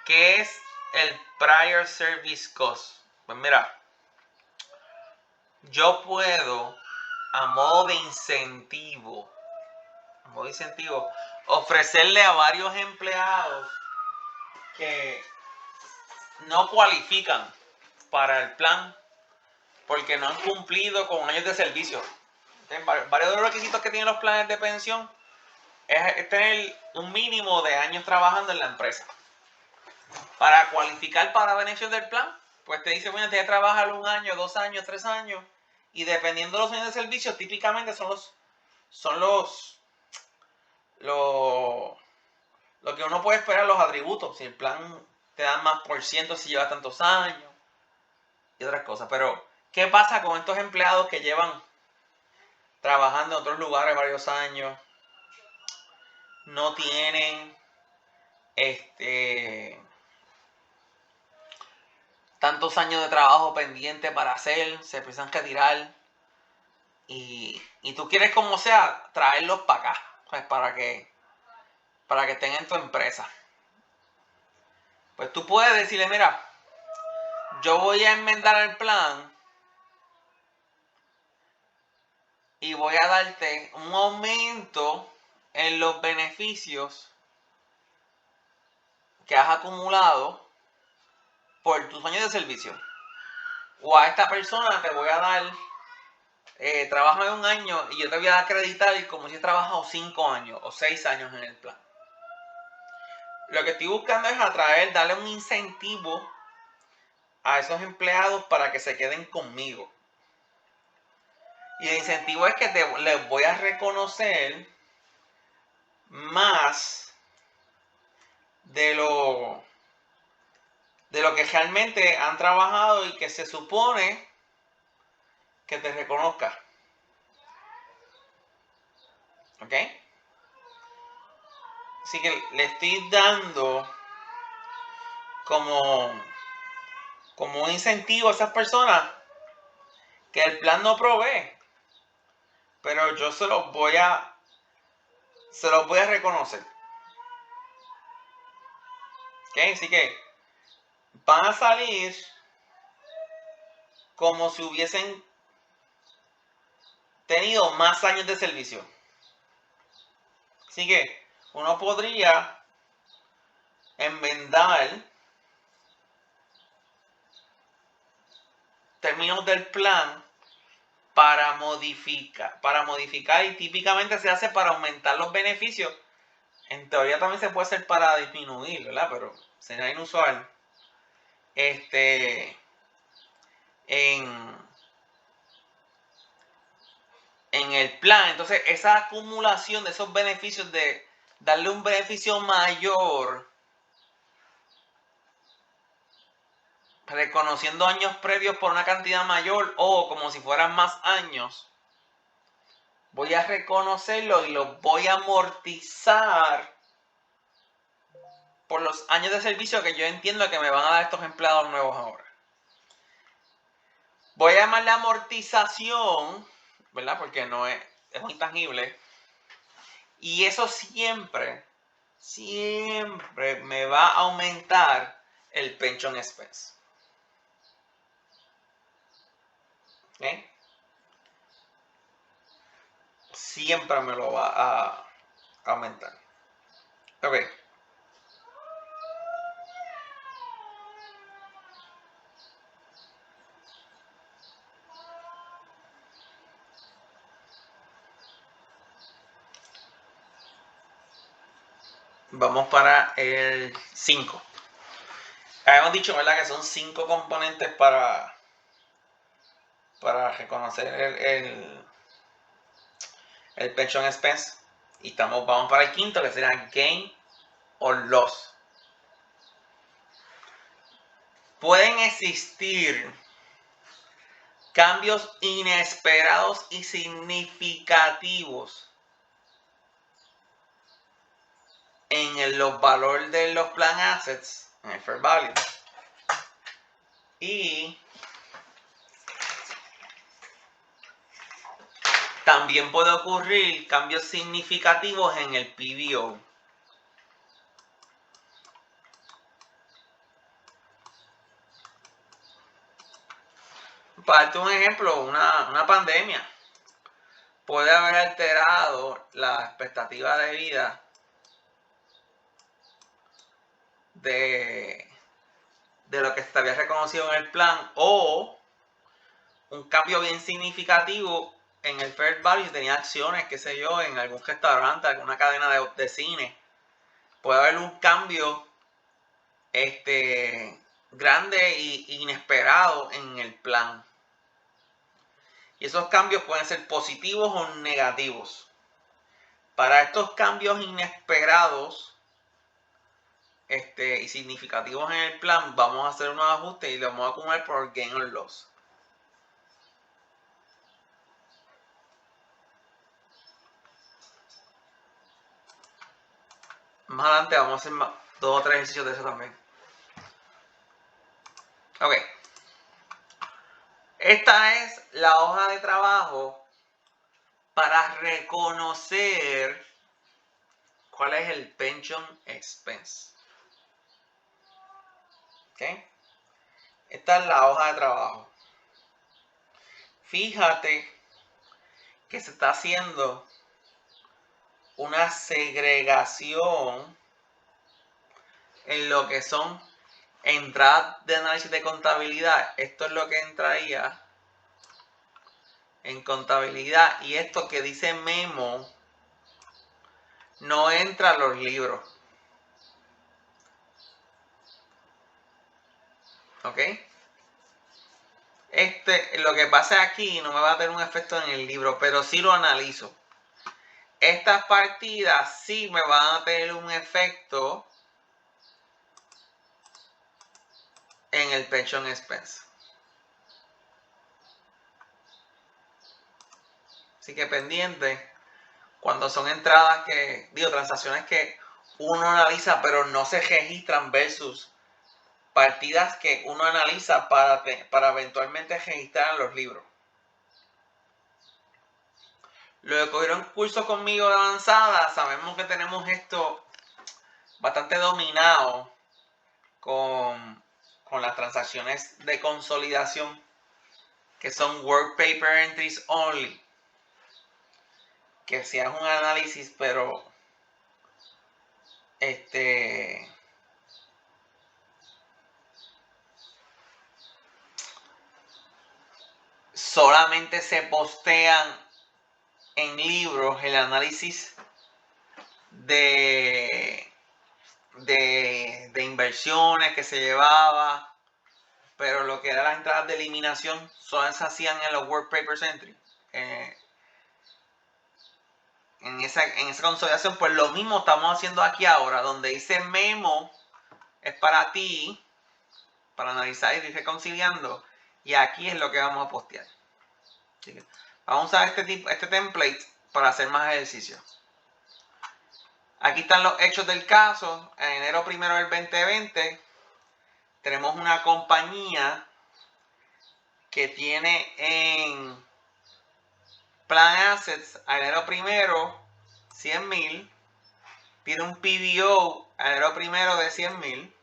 ¿Qué es el prior service cost? Pues mira, yo puedo, a modo de incentivo, ofrecerle a varios empleados que no cualifican para el plan porque no han cumplido con años de servicio. Varios de los requisitos que tienen los planes de pensión es tener un mínimo de años trabajando en la empresa. Para cualificar para beneficios del plan, pues te dice, bueno, tienes que trabajar 1 año, 2 años, 3 años, y dependiendo de los años de servicio, típicamente son lo que uno puede esperar, los atributos. Si el plan te da más por ciento si llevas tantos años y otras cosas. Pero, ¿qué pasa con estos empleados que llevan trabajando en otros lugares varios años? No tienen tantos años de trabajo pendiente para hacer, se piensan que tirar y tú quieres como sea traerlos para acá, pues para que estén en tu empresa. Pues tú puedes decirle, mira, yo voy a enmendar el plan y voy a darte un aumento en los beneficios que has acumulado por tus años de servicio. O a esta persona te voy a dar, trabaja 1 año y yo te voy a acreditar como si he trabajado 5 años o 6 años en el plan. Lo que estoy buscando es darle un incentivo a esos empleados para que se queden conmigo. Y el incentivo es que les voy a reconocer más de lo que realmente han trabajado y que se supone que te reconozca. ¿Ok? Así que le estoy dando como un incentivo a esas personas que el plan no provee. Pero yo se los voy a reconocer. ¿Ok? Así que van a salir como si hubiesen tenido más años de servicio. Así que uno podría enmendar términos del plan para modificar y típicamente se hace para aumentar los beneficios. En teoría también se puede hacer para disminuir, ¿verdad? Pero será inusual. En el plan. Entonces, esa acumulación de esos beneficios, de darle un beneficio mayor, reconociendo años previos por una cantidad mayor o como si fueran más años, voy a reconocerlo y lo voy a amortizar por los años de servicio que yo entiendo que me van a dar estos empleados nuevos ahora. Voy a llamarle amortización, ¿verdad? Porque no es muy tangible. Y eso siempre me va a aumentar el pension expense. ¿Ok? Siempre me lo va a aumentar. Ok. Vamos para el 5. Habíamos dicho, ¿verdad? Que son 5 componentes para reconocer el pension expense. Y vamos para el quinto, que será gain or loss. Pueden existir cambios inesperados y significativos en los valores de los plan assets, en el fair value. Y también puede ocurrir cambios significativos en el PBO. Para darte un ejemplo, una pandemia puede haber alterado la expectativa de vida de lo que se había reconocido en el plan, o un cambio bien significativo en el fair value, tenía acciones, qué sé yo, en algún restaurante, alguna cadena de cine. Puede haber un cambio grande e inesperado en el plan. Y esos cambios pueden ser positivos o negativos. Para estos cambios inesperados y significativos en el plan, vamos a hacer unos ajustes y lo vamos a acumular por gain or loss. Más adelante vamos a hacer 2 o 3 ejercicios de eso también. Ok. Esta es la hoja de trabajo para reconocer cuál es el pension expense. ¿Ok? Esta es la hoja de trabajo. Fíjate que se está haciendo una segregación en lo que son entradas de análisis de contabilidad. Esto es lo que entraría en contabilidad. Y esto que dice memo no entra a los libros. ¿Ok? Lo que pasa aquí no me va a tener un efecto en el libro, pero sí lo analizo. Estas partidas sí me van a tener un efecto en el pension expense. Así que pendiente, cuando son entradas transacciones que uno analiza pero no se registran versus partidas que uno analiza para eventualmente registrar en los libros. Los que cogieron cursos conmigo de avanzada, sabemos que tenemos esto bastante dominado con las transacciones de consolidación, que son work paper entries only, que si es un análisis pero solamente se postean en libros el análisis de inversiones que se llevaba, pero lo que eran las entradas de eliminación solo se hacían en los work papers entry. En esa consolidación, pues lo mismo estamos haciendo aquí ahora, donde dice memo es para ti, para analizar y ir reconciliando, y aquí es lo que vamos a postear. Así que vamos a usar este template para hacer más ejercicios. Aquí están los hechos del caso. En enero 1 del 2020 tenemos una compañía que tiene en plan assets a enero 1 $100,000, tiene un PBO a enero 1 de $100,000,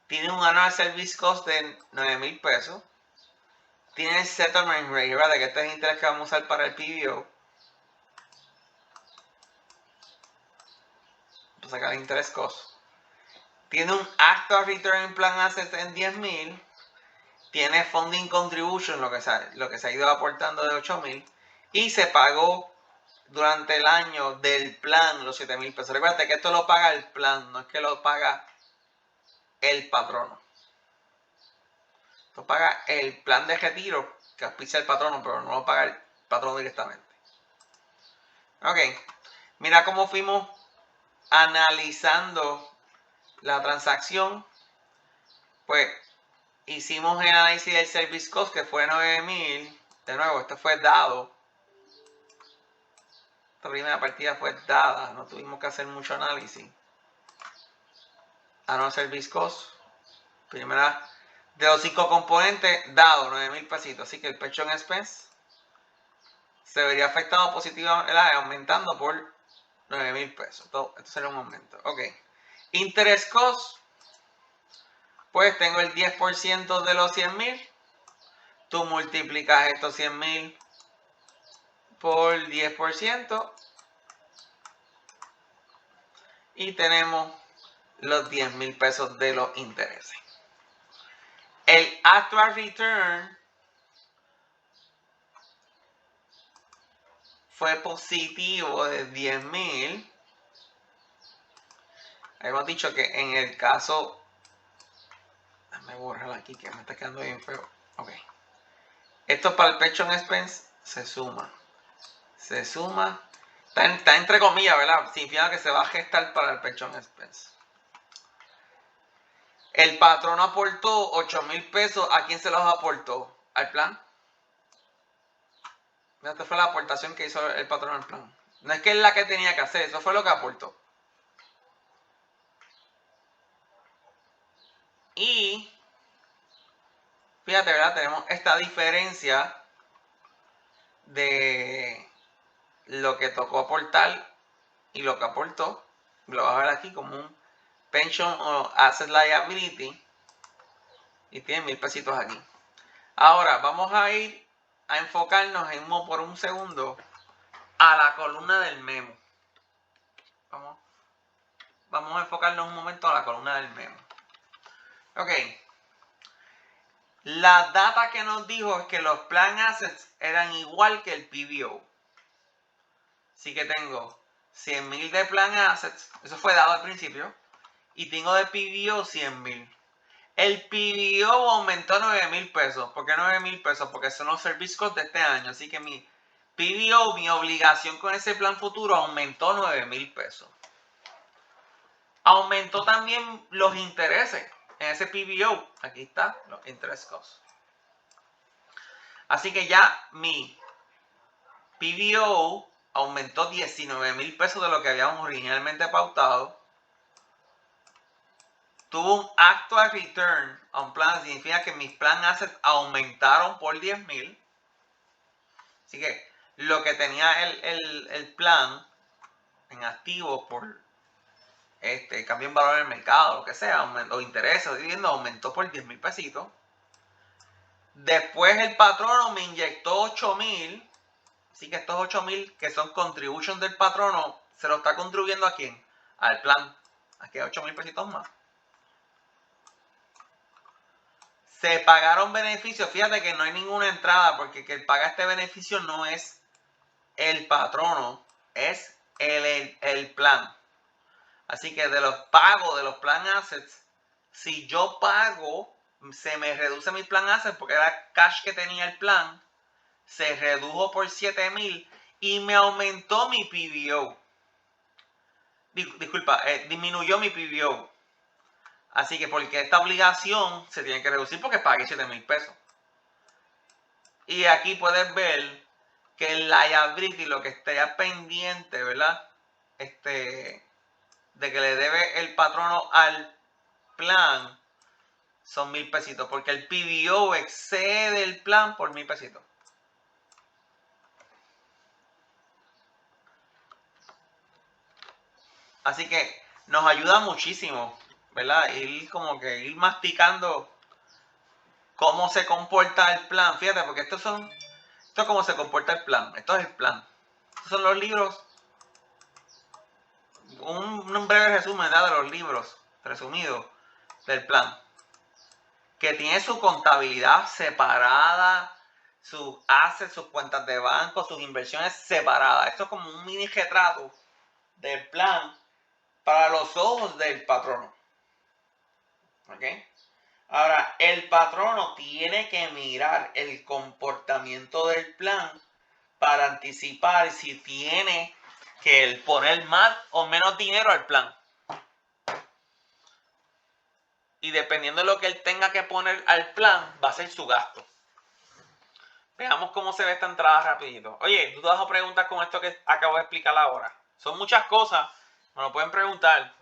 tiene un annual service cost de $9,000, tiene el settlement rate, ¿verdad? Que este es el interés que vamos a usar para el PBO. Para sacar el interés cost. Tiene un actual return en plan assets en $10,000. Tiene funding contribution, lo que se ha ido aportando de $8,000. Y se pagó durante el año del plan los $7,000. Recuerda que esto lo paga el plan, no es que lo paga el patrono. Esto paga el plan de retiro que auspicia el patrono, pero no lo paga el patrono directamente. Ok, mira cómo fuimos analizando la transacción. Pues hicimos el análisis del service cost, que fue $9,000. De nuevo, esto fue dado. Esta primera partida fue dada, no tuvimos que hacer mucho análisis. Annual service cost, primera de los 5 componentes, dado $9,000. Así que el pension expense se vería afectado positivamente, aumentando por $9,000. Esto sería un aumento. Ok. Interest cost, pues tengo el 10% de los $100,000. Tú multiplicas estos $100,000 por 10% y tenemos los $10,000 de los intereses. El actual return fue positivo de 10,000. Hemos dicho que en el caso... Déjame borrar aquí que me está quedando bien feo. Ok. Esto para el pension expense se suma. Se suma. Está entre comillas, ¿verdad? Significa que se va a gestar para el pension expense. El patrón aportó 8,000 pesos. ¿A quién se los aportó? ¿Al plan? Esta fue la aportación que hizo el patrón al plan. No es que es la que tenía que hacer, eso fue lo que aportó. Y fíjate, ¿verdad? Tenemos esta diferencia de lo que tocó aportar y lo que aportó. Lo vas a ver aquí como un pension o asset liability. Y tiene 1,000 pesitos aquí. Ahora vamos a ir a enfocarnos por un segundo a la columna del memo. Vamos a enfocarnos un momento a la columna del memo. Ok. La data que nos dijo es que los plan assets eran igual que el PBO. Así que tengo 100,000 de plan assets. Eso fue dado al principio. Y tengo de PBO 100,000. El PBO aumentó 9,000 pesos. ¿Por qué 9,000 pesos? Porque son los service costs de este año. Así que mi PBO, mi obligación con ese plan futuro, aumentó 9,000 pesos. Aumentó también los intereses en ese PBO. Aquí está, los interest costs. Así que ya mi PBO aumentó 19,000 pesos de lo que habíamos originalmente pautado. Tuvo un actual return on plan, significa que mis plan assets aumentaron por 10,000. Así que lo que tenía el plan en activo por cambio en valor en el mercado, lo que sea, o intereses o dividendos, aumentó por 10,000 pesitos. Después el patrono me inyectó 8,000. Así que estos 8,000 que son contributions del patrono, ¿se lo está contribuyendo a quién? Al plan. Aquí hay 8,000 pesitos más. Se pagaron beneficios. Fíjate que no hay ninguna entrada porque quien paga este beneficio no es el patrono, es el plan. Así que de los pagos de los plan assets, si yo pago, se me reduce mi plan assets porque era cash que tenía el plan, se redujo por 7,000 y me aumentó mi PBO. Disculpa, disminuyó mi PBO. Así que porque esta obligación se tiene que reducir porque pagué 7,000 pesos. Y aquí puedes ver que el liability, lo que estaría pendiente, ¿verdad? De que le debe el patrono al plan son 1,000 pesitos. Porque el PBO excede el plan por 1,000 pesitos. Así que nos ayuda muchísimo, ¿verdad? Ir masticando cómo se comporta el plan. Fíjate, porque esto es cómo se comporta el plan. Esto es el plan. Estos son los libros. Un breve resumen de los libros resumidos del plan. Que tiene su contabilidad separada, sus assets, sus cuentas de banco, sus inversiones separadas. Esto es como un mini retrato del plan para los ojos del patrono. ¿Ok? Ahora, el patrono tiene que mirar el comportamiento del plan para anticipar si tiene que poner más o menos dinero al plan. Y dependiendo de lo que él tenga que poner al plan, va a ser su gasto. Veamos cómo se ve esta entrada rapidito. Oye, tú te vas a preguntar con esto que acabo de explicar ahora. Son muchas cosas, me lo pueden preguntar.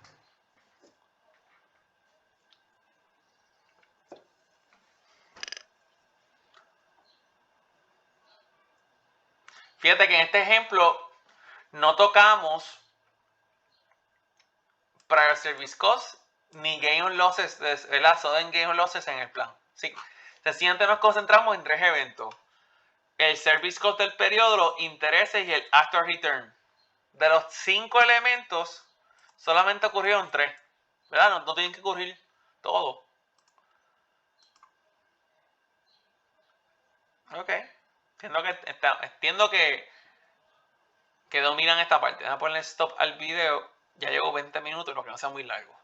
Fíjate que en este ejemplo no tocamos prior service cost ni gain on losses, el sudden gain on losses en el plan. Sí. Sencillamente nos concentramos en 3 eventos. El service cost del periodo, los intereses y el actual return. De los 5 elementos, solamente ocurrieron 3. ¿Verdad? No tienen que ocurrir todo. Ok. Entiendo que que dominan esta parte. Voy a ponerle stop al video. Ya llevo 20 minutos, lo que no sea muy largo.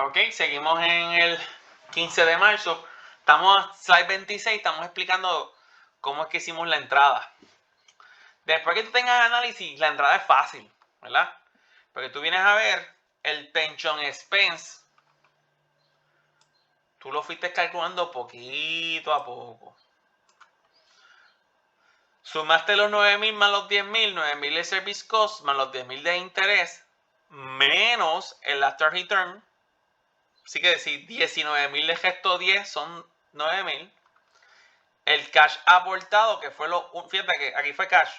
Ok, seguimos en el 15 de marzo. Estamos en slide 26, estamos explicando cómo es que hicimos la entrada. Después que tú tengas análisis, la entrada es fácil, ¿verdad? Porque tú vienes a ver el pension expense. Tú lo fuiste calculando poquito a poco. Sumaste los 9,000 más los 10,000, 9,000 de service cost más los 10,000 de interés, menos el after return. Así que decir 19,000 de gesto 10 son 9,000. El cash aportado, que fue fíjate que aquí fue cash.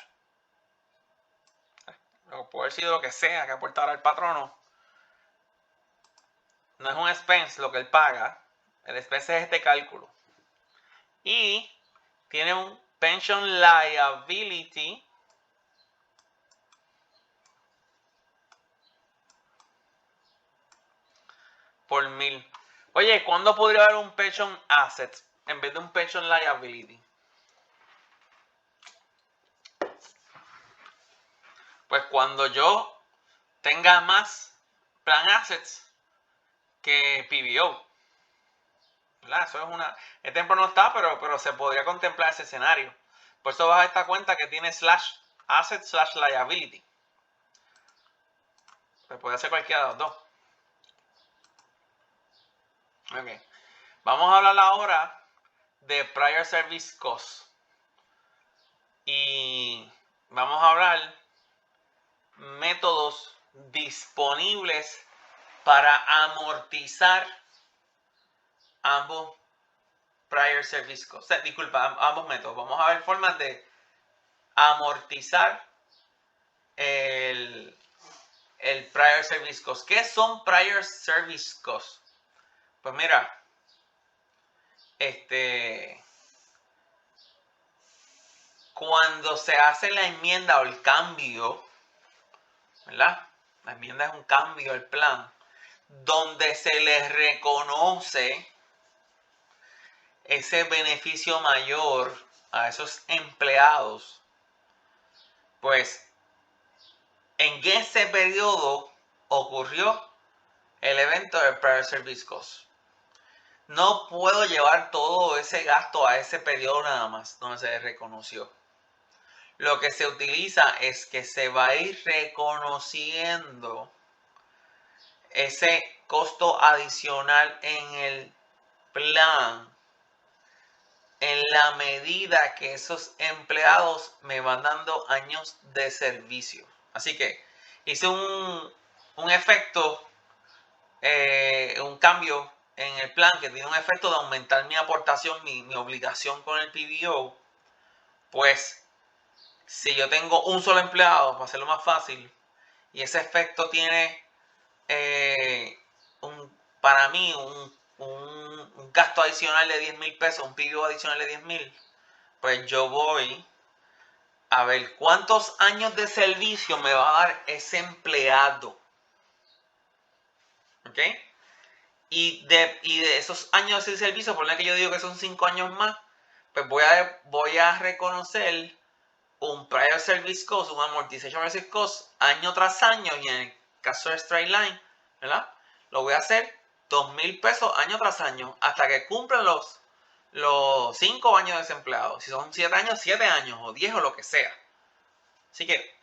Puede haber sido lo que sea que aportara el patrono. No es un expense lo que él paga. El expense es este cálculo. Y tiene un pension liability por 1000. Oye, ¿cuándo podría haber un pension asset en vez de un pension liability? Pues cuando yo tenga más plan assets que PBO. ¿Verdad? Eso es una... Este ejemplo no está, pero se podría contemplar ese escenario. Por eso vas a esta cuenta que tiene /asset/liability. Pues puede ser cualquiera de los dos. Ok. Vamos a hablar ahora de prior service cost. Y vamos a hablar métodos disponibles para amortizar ambos prior service costs. Disculpa, ambos métodos. Vamos a ver formas de amortizar el prior service cost. ¿Qué son prior service costs? Pues mira, cuando se hace la enmienda o el cambio, ¿verdad? La enmienda es un cambio al plan, donde se les reconoce ese beneficio mayor a esos empleados, pues en ese periodo ocurrió el evento del prior service cost. No puedo llevar todo ese gasto a ese periodo nada más donde se reconoció. Lo que se utiliza es que se va a ir reconociendo ese costo adicional en el plan en la medida que esos empleados me van dando años de servicio. Así que hice un efecto, un cambio en el plan que tiene un efecto de aumentar mi aportación, mi obligación con el PBO. Pues si yo tengo un solo empleado, para hacerlo más fácil, y ese efecto tiene para mí un gasto adicional de 10,000 pesos, un PBO adicional de 10,000, pues yo voy a ver cuántos años de servicio me va a dar ese empleado. ¿Ok? Y de esos años de servicio, por lo que yo digo que son 5 años más, pues voy a reconocer un prior service cost, un amortization service cost, año tras año, y en el caso de Straight Line, ¿verdad? Lo voy a hacer 2,000 pesos año tras año, hasta que cumplan los 5 años de desempleado. Si son 7 años, 7 años, o 10 o lo que sea. Así que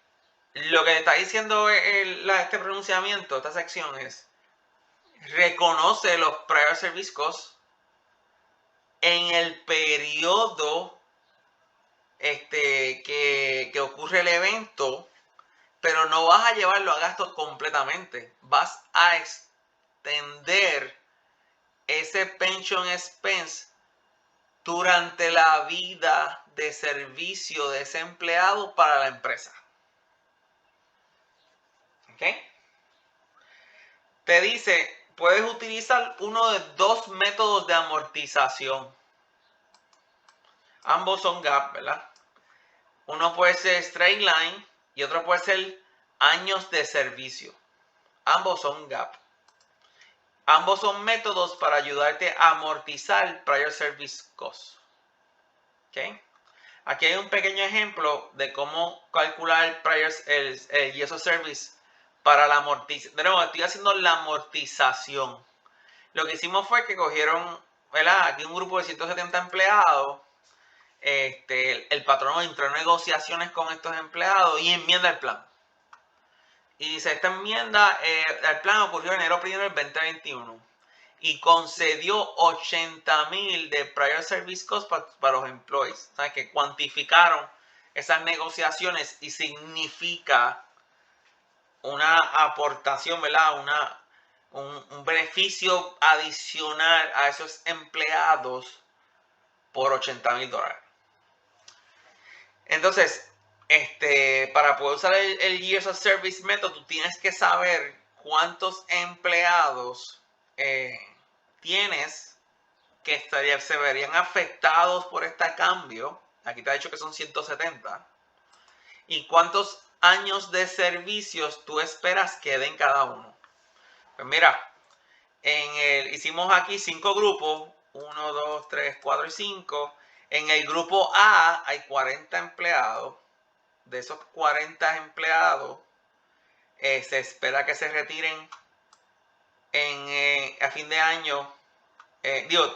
lo que está diciendo este pronunciamiento, esta sección es: reconoce los prior service costs en el periodo que ocurre el evento, pero no vas a llevarlo a gastos completamente. Vas a extender ese pension expense durante la vida de servicio de ese empleado para la empresa. ¿Ok? Te dice, puedes utilizar uno de dos métodos de amortización. Ambos son GAAP, ¿verdad? Uno puede ser straight line y otro puede ser años de servicio. Ambos son GAAP. Ambos son métodos para ayudarte a amortizar prior service cost. ¿Ok? Aquí hay un pequeño ejemplo de cómo calcular el years of service para la amortización. De nuevo, estoy haciendo la amortización. Lo que hicimos fue que cogieron, ¿verdad? Aquí un grupo de 170 empleados. El patrono entró en negociaciones con estos empleados y enmienda el plan. Y dice, esta enmienda al plan ocurrió en enero 1 del 2021 y concedió 80,000 de prior service cost para los employees. O sea, que cuantificaron esas negociaciones y significa una aportación, ¿verdad? Un beneficio adicional a esos empleados por $80,000. Entonces, para poder usar el Years of Service Method, tú tienes que saber cuántos empleados tienes que se verían afectados por este cambio. Aquí te ha dicho que son 170. Y cuántos años de servicios tú esperas que den cada uno. Pues mira, hicimos aquí 5 grupos. 1, 2, 3, 4 y 5. En el grupo A hay 40 empleados. De esos 40 empleados, se espera que se retiren a fin de año.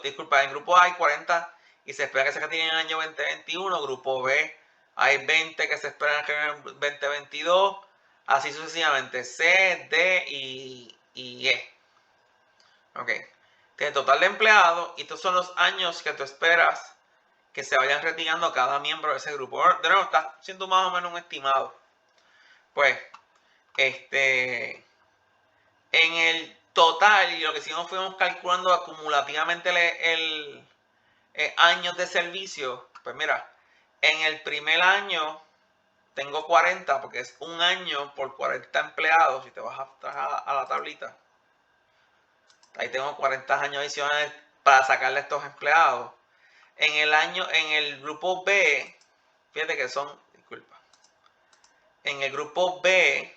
Disculpa, en grupo A hay 40 y se espera que se retiren en el año 2021. Grupo B hay 20 que se esperan que en el 2022. Así sucesivamente. C, D y E. Ok. Tiene total de empleados y estos son los años que tú esperas que se vayan retirando cada miembro de ese grupo. De nuevo, está siendo más o menos un estimado. Pues, en el total, y lo que hicimos fuimos calculando acumulativamente el años de servicio. Pues mira, en el primer año tengo 40, porque es un año por 40 empleados. Si te vas a la tablita, ahí tengo 40 años adicionales para sacarle a estos empleados. En el grupo B, fíjate que en el grupo B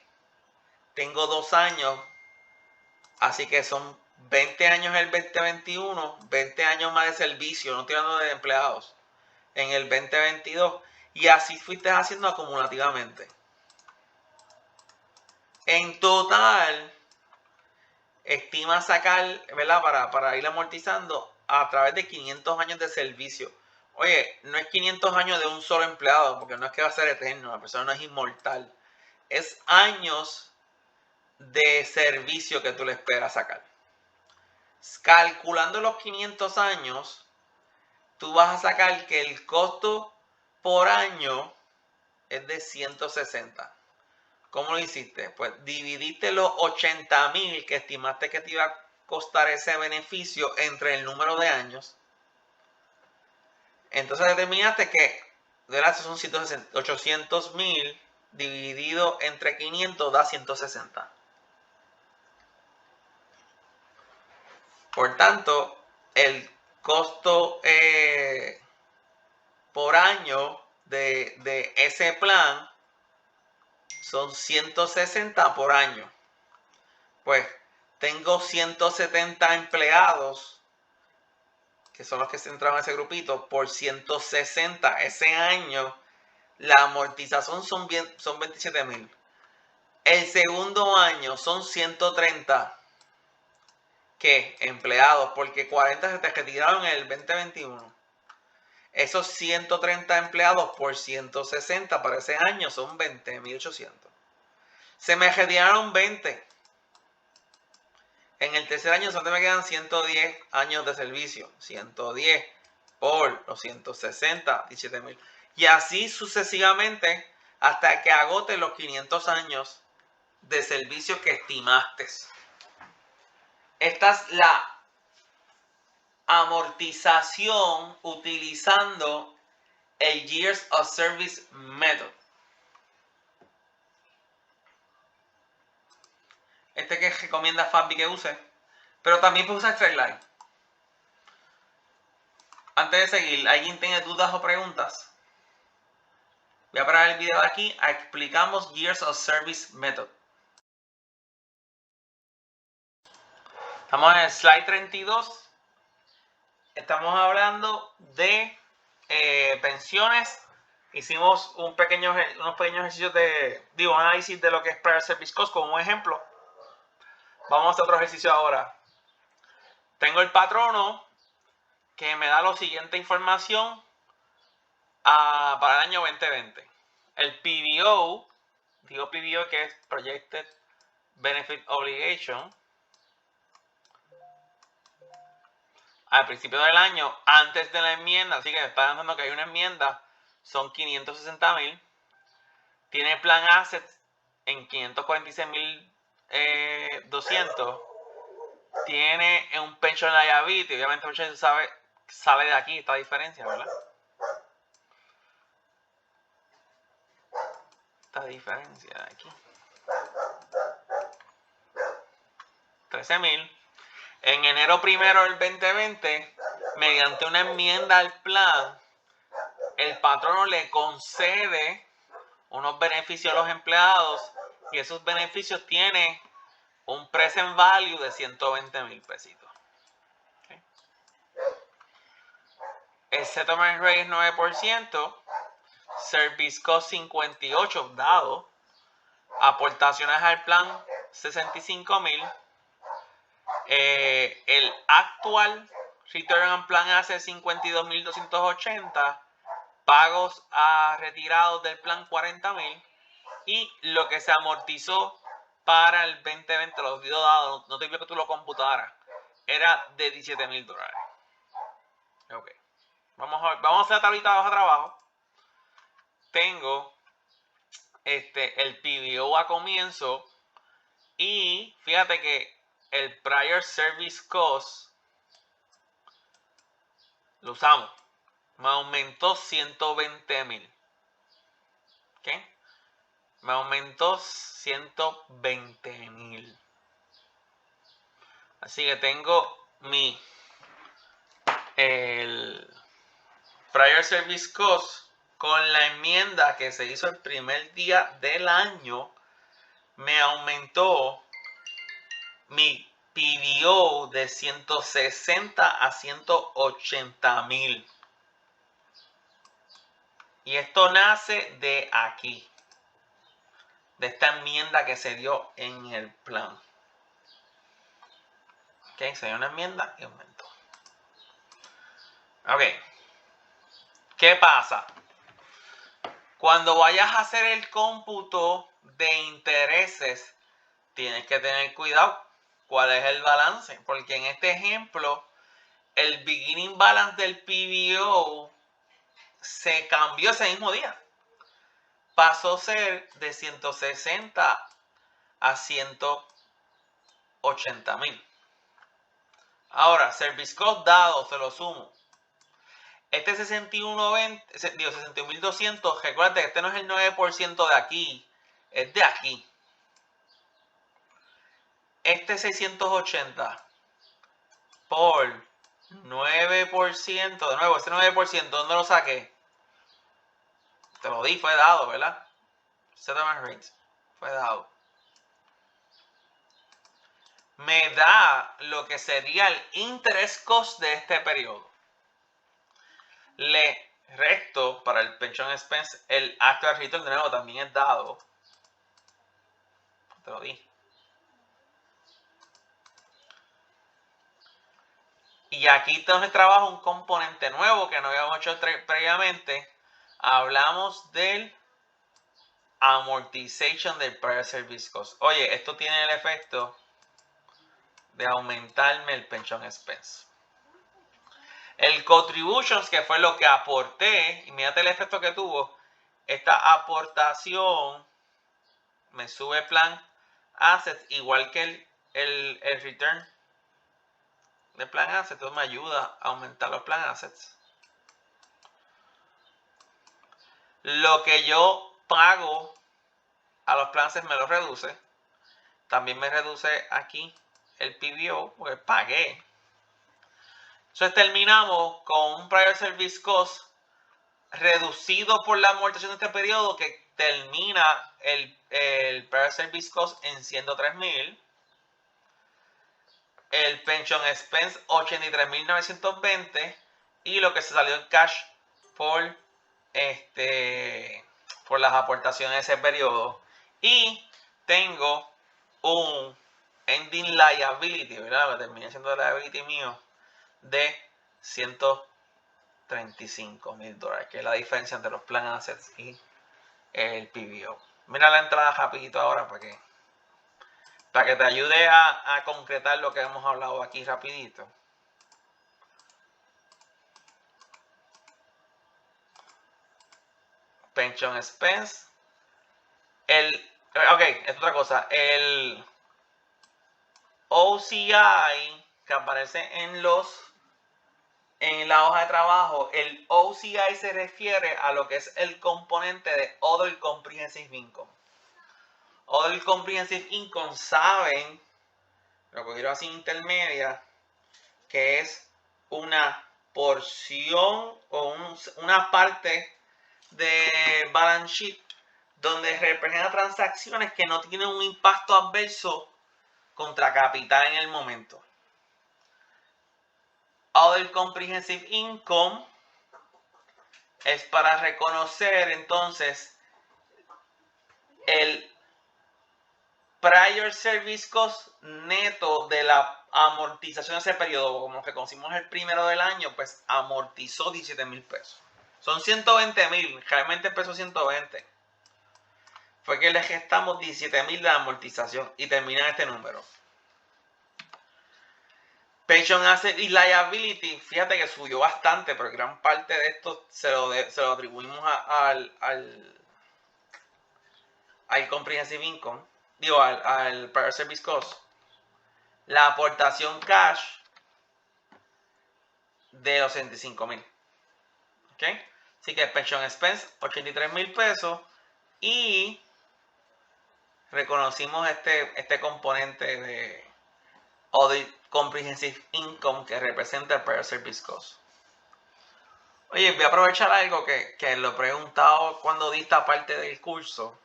tengo 2 años, así que son 20 años en el 2021, 20 años más de servicio, no estoy hablando de empleados, en el 2022, y así fuiste haciendo acumulativamente. En total, estima sacar, ¿verdad? Para ir amortizando a través de 500 años de servicio. Oye, no es 500 años de un solo empleado, porque no es que va a ser eterno, la persona no es inmortal. Es años de servicio que tú le esperas sacar. Calculando los 500 años, tú vas a sacar que el costo por año es de 160. ¿Cómo lo hiciste? Pues dividiste los 80,000 que estimaste que te iba a costar ese beneficio entre el número de años. Entonces determinaste que de las son 800,000 dividido entre 500 da 160. Por tanto, el costo por año de ese plan son 160 por año. Pues tengo 170 empleados, que son los que se entraron en ese grupito, por 160. Ese año la amortización son 27,000. El segundo año son 130. ¿Qué? Empleados, porque 40 se te retiraron en el 2021. Esos 130 empleados por 160 para ese año son 20,800. Se me retiraron 20. En el tercer año solo me quedan 110 años de servicio. 110 por los 160, 17,000. Y así sucesivamente hasta que agote los 500 años de servicio que estimaste. Esta es la amortización utilizando el Years of Service Method. Que recomienda Fabi que use, pero también puede usar Straight-Line. Antes de seguir, ¿alguien tiene dudas o preguntas? Voy a parar el video aquí. Explicamos Years of Service Method. Estamos en el slide 32. Estamos hablando de pensiones hicimos unos pequeños ejercicios un análisis de lo que es Prior Service Cost como un ejemplo. Vamos a hacer otro ejercicio ahora. Tengo el patrono que me da la siguiente información para el año 2020. El PBO, digo PBO que es Projected Benefit Obligation, al principio del año, antes de la enmienda, así que me está dando que hay una enmienda, son 560,000. Tiene plan assets en 546,200. Tiene un pension liability, obviamente muchos saben, sale de aquí esta diferencia, ¿verdad? Esta diferencia de aquí. 13,000. En enero 1 del 2020, mediante una enmienda al plan, el patrono le concede unos beneficios a los empleados y esos beneficios tienen un present value de 120,000 pesitos. ¿Okay? El settlement rate es 9%, service cost 58 dado, aportaciones al plan 65,000. El actual return on plan hace 52,280, pagos a retirados del plan 40,000 y lo que se amortizó para el 2020, los dio dado, no te pido que tú lo computaras, era de $17,000. Ok, vamos a hacer la tablita de hoja de trabajo. Tengo el PBO a comienzo y fíjate que el Prior Service Cost lo usamos, me aumentó 120,000. ¿Ok? Me aumentó 120,000. Así que tengo el Prior Service Cost con la enmienda que se hizo el primer día del año. Me aumentó mi PBO de 160 a 180,000. Y esto nace de aquí, de esta enmienda que se dio en el plan. Ok, se dio una enmienda y aumentó. Ok, ¿qué pasa? Cuando vayas a hacer el cómputo de intereses, tienes que tener cuidado cuál es el balance, porque en este ejemplo, el beginning balance del PBO se cambió ese mismo día. Pasó a ser de 160 a 180,000. Ahora, Service Cost dado, se lo sumo. Este 61,200, recuerda que este no es el 9% de aquí, es de aquí. Este 680 por 9%, de nuevo, este 9%, ¿dónde lo saqué? Te lo di, fue dado, ¿verdad? Settlement rates, fue dado. Me da lo que sería el interest cost de este periodo. Le resto para el pension expense el actual return, de nuevo, también es dado. Te lo di. Y aquí tenemos trabajo un componente nuevo que no habíamos hecho previamente. Hablamos del amortization del prior service cost. Oye, esto tiene el efecto de aumentarme el pension expense. El contributions, que fue lo que aporté, y mírate el efecto que tuvo. Esta aportación me sube plan assets igual que el return de plan assets. Entonces me ayuda a aumentar los plan assets. Lo que yo pago a los plan assets me lo reduce. También me reduce aquí el PBO porque pagué. Entonces terminamos con un Prior Service Cost reducido por la amortización de este periodo que termina el Prior Service Cost en 103,000. El Pension Expense 83,920 y lo que se salió en cash por por las aportaciones de ese periodo. Y tengo un ending liability, ¿verdad? Que termina siendo liability mío de $135,000, que es la diferencia entre los plan assets y el PBO. Mira la entrada rapidito ahora para que te ayude a concretar lo que hemos hablado aquí rapidito. Pension expense. Ok, es otra cosa. El OCI que aparece en la hoja de trabajo, el OCI se refiere a lo que es el componente de Other Comprehensive Income. Other Comprehensive Income, saben, lo que quiero así intermedia, que es una porción o una parte de balance sheet donde representa transacciones que no tienen un impacto adverso contra capital en el momento. Other Comprehensive Income es para reconocer entonces el prior service cost neto de la amortización de ese periodo. Como que conocimos el primero del año, pues amortizó 17,000 pesos. Son 120,000, realmente empezó 120. Fue que le gestamos 17,000 de amortización y termina este número. Pension Asset y Liability, fíjate que subió bastante, pero gran parte de esto se lo atribuimos al Comprehensive Income, al Prior Service Cost. La aportación cash de los 65,000. ¿Ok? Así que Pension Expense, 83,000 pesos. Y reconocimos este componente de Other Comprehensive Income que representa el Prior Service Cost. Oye, voy a aprovechar algo que lo he preguntado cuando di esta parte del curso.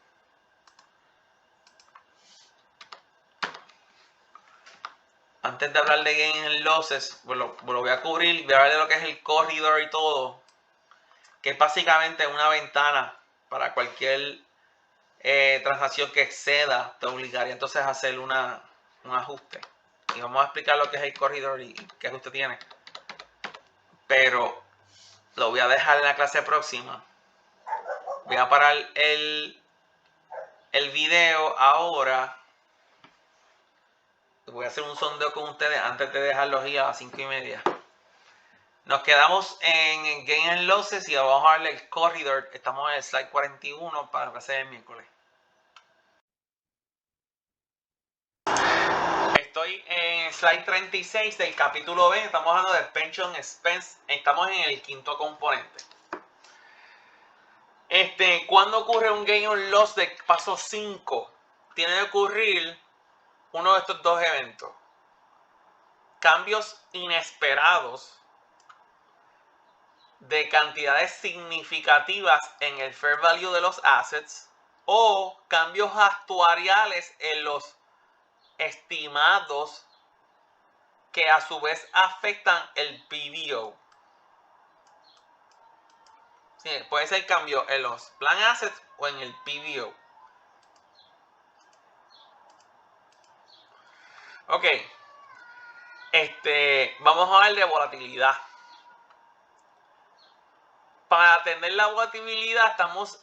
Antes de hablar de gains and losses, lo voy a cubrir, voy a hablar de lo que es el corridor y todo, que es básicamente una ventana para cualquier transacción que exceda, te obligaría entonces a hacer un ajuste. Y vamos a explicar lo que es el corridor y qué ajuste tiene. Pero lo voy a dejar en la clase próxima. Voy a parar el video ahora. Voy a hacer un sondeo con ustedes antes de dejarlos ir a las 5:30. Nos quedamos en Gain and Losses y vamos a darle el corridor. Estamos en el slide 41 para la clase del miércoles. Estoy en slide 36 del capítulo 20. Estamos hablando de Pension Expense. Estamos en el quinto componente. ¿Cuándo ocurre un Gain or Loss de paso 5? Tiene que ocurrir uno de estos dos eventos. Cambios inesperados de cantidades significativas en el fair value de los assets o cambios actuariales en los estimados que a su vez afectan el PBO. Sí, puede ser cambio en los plan assets o en el PBO. Ok. Vamos a hablar de volatilidad. Para atender la volatilidad estamos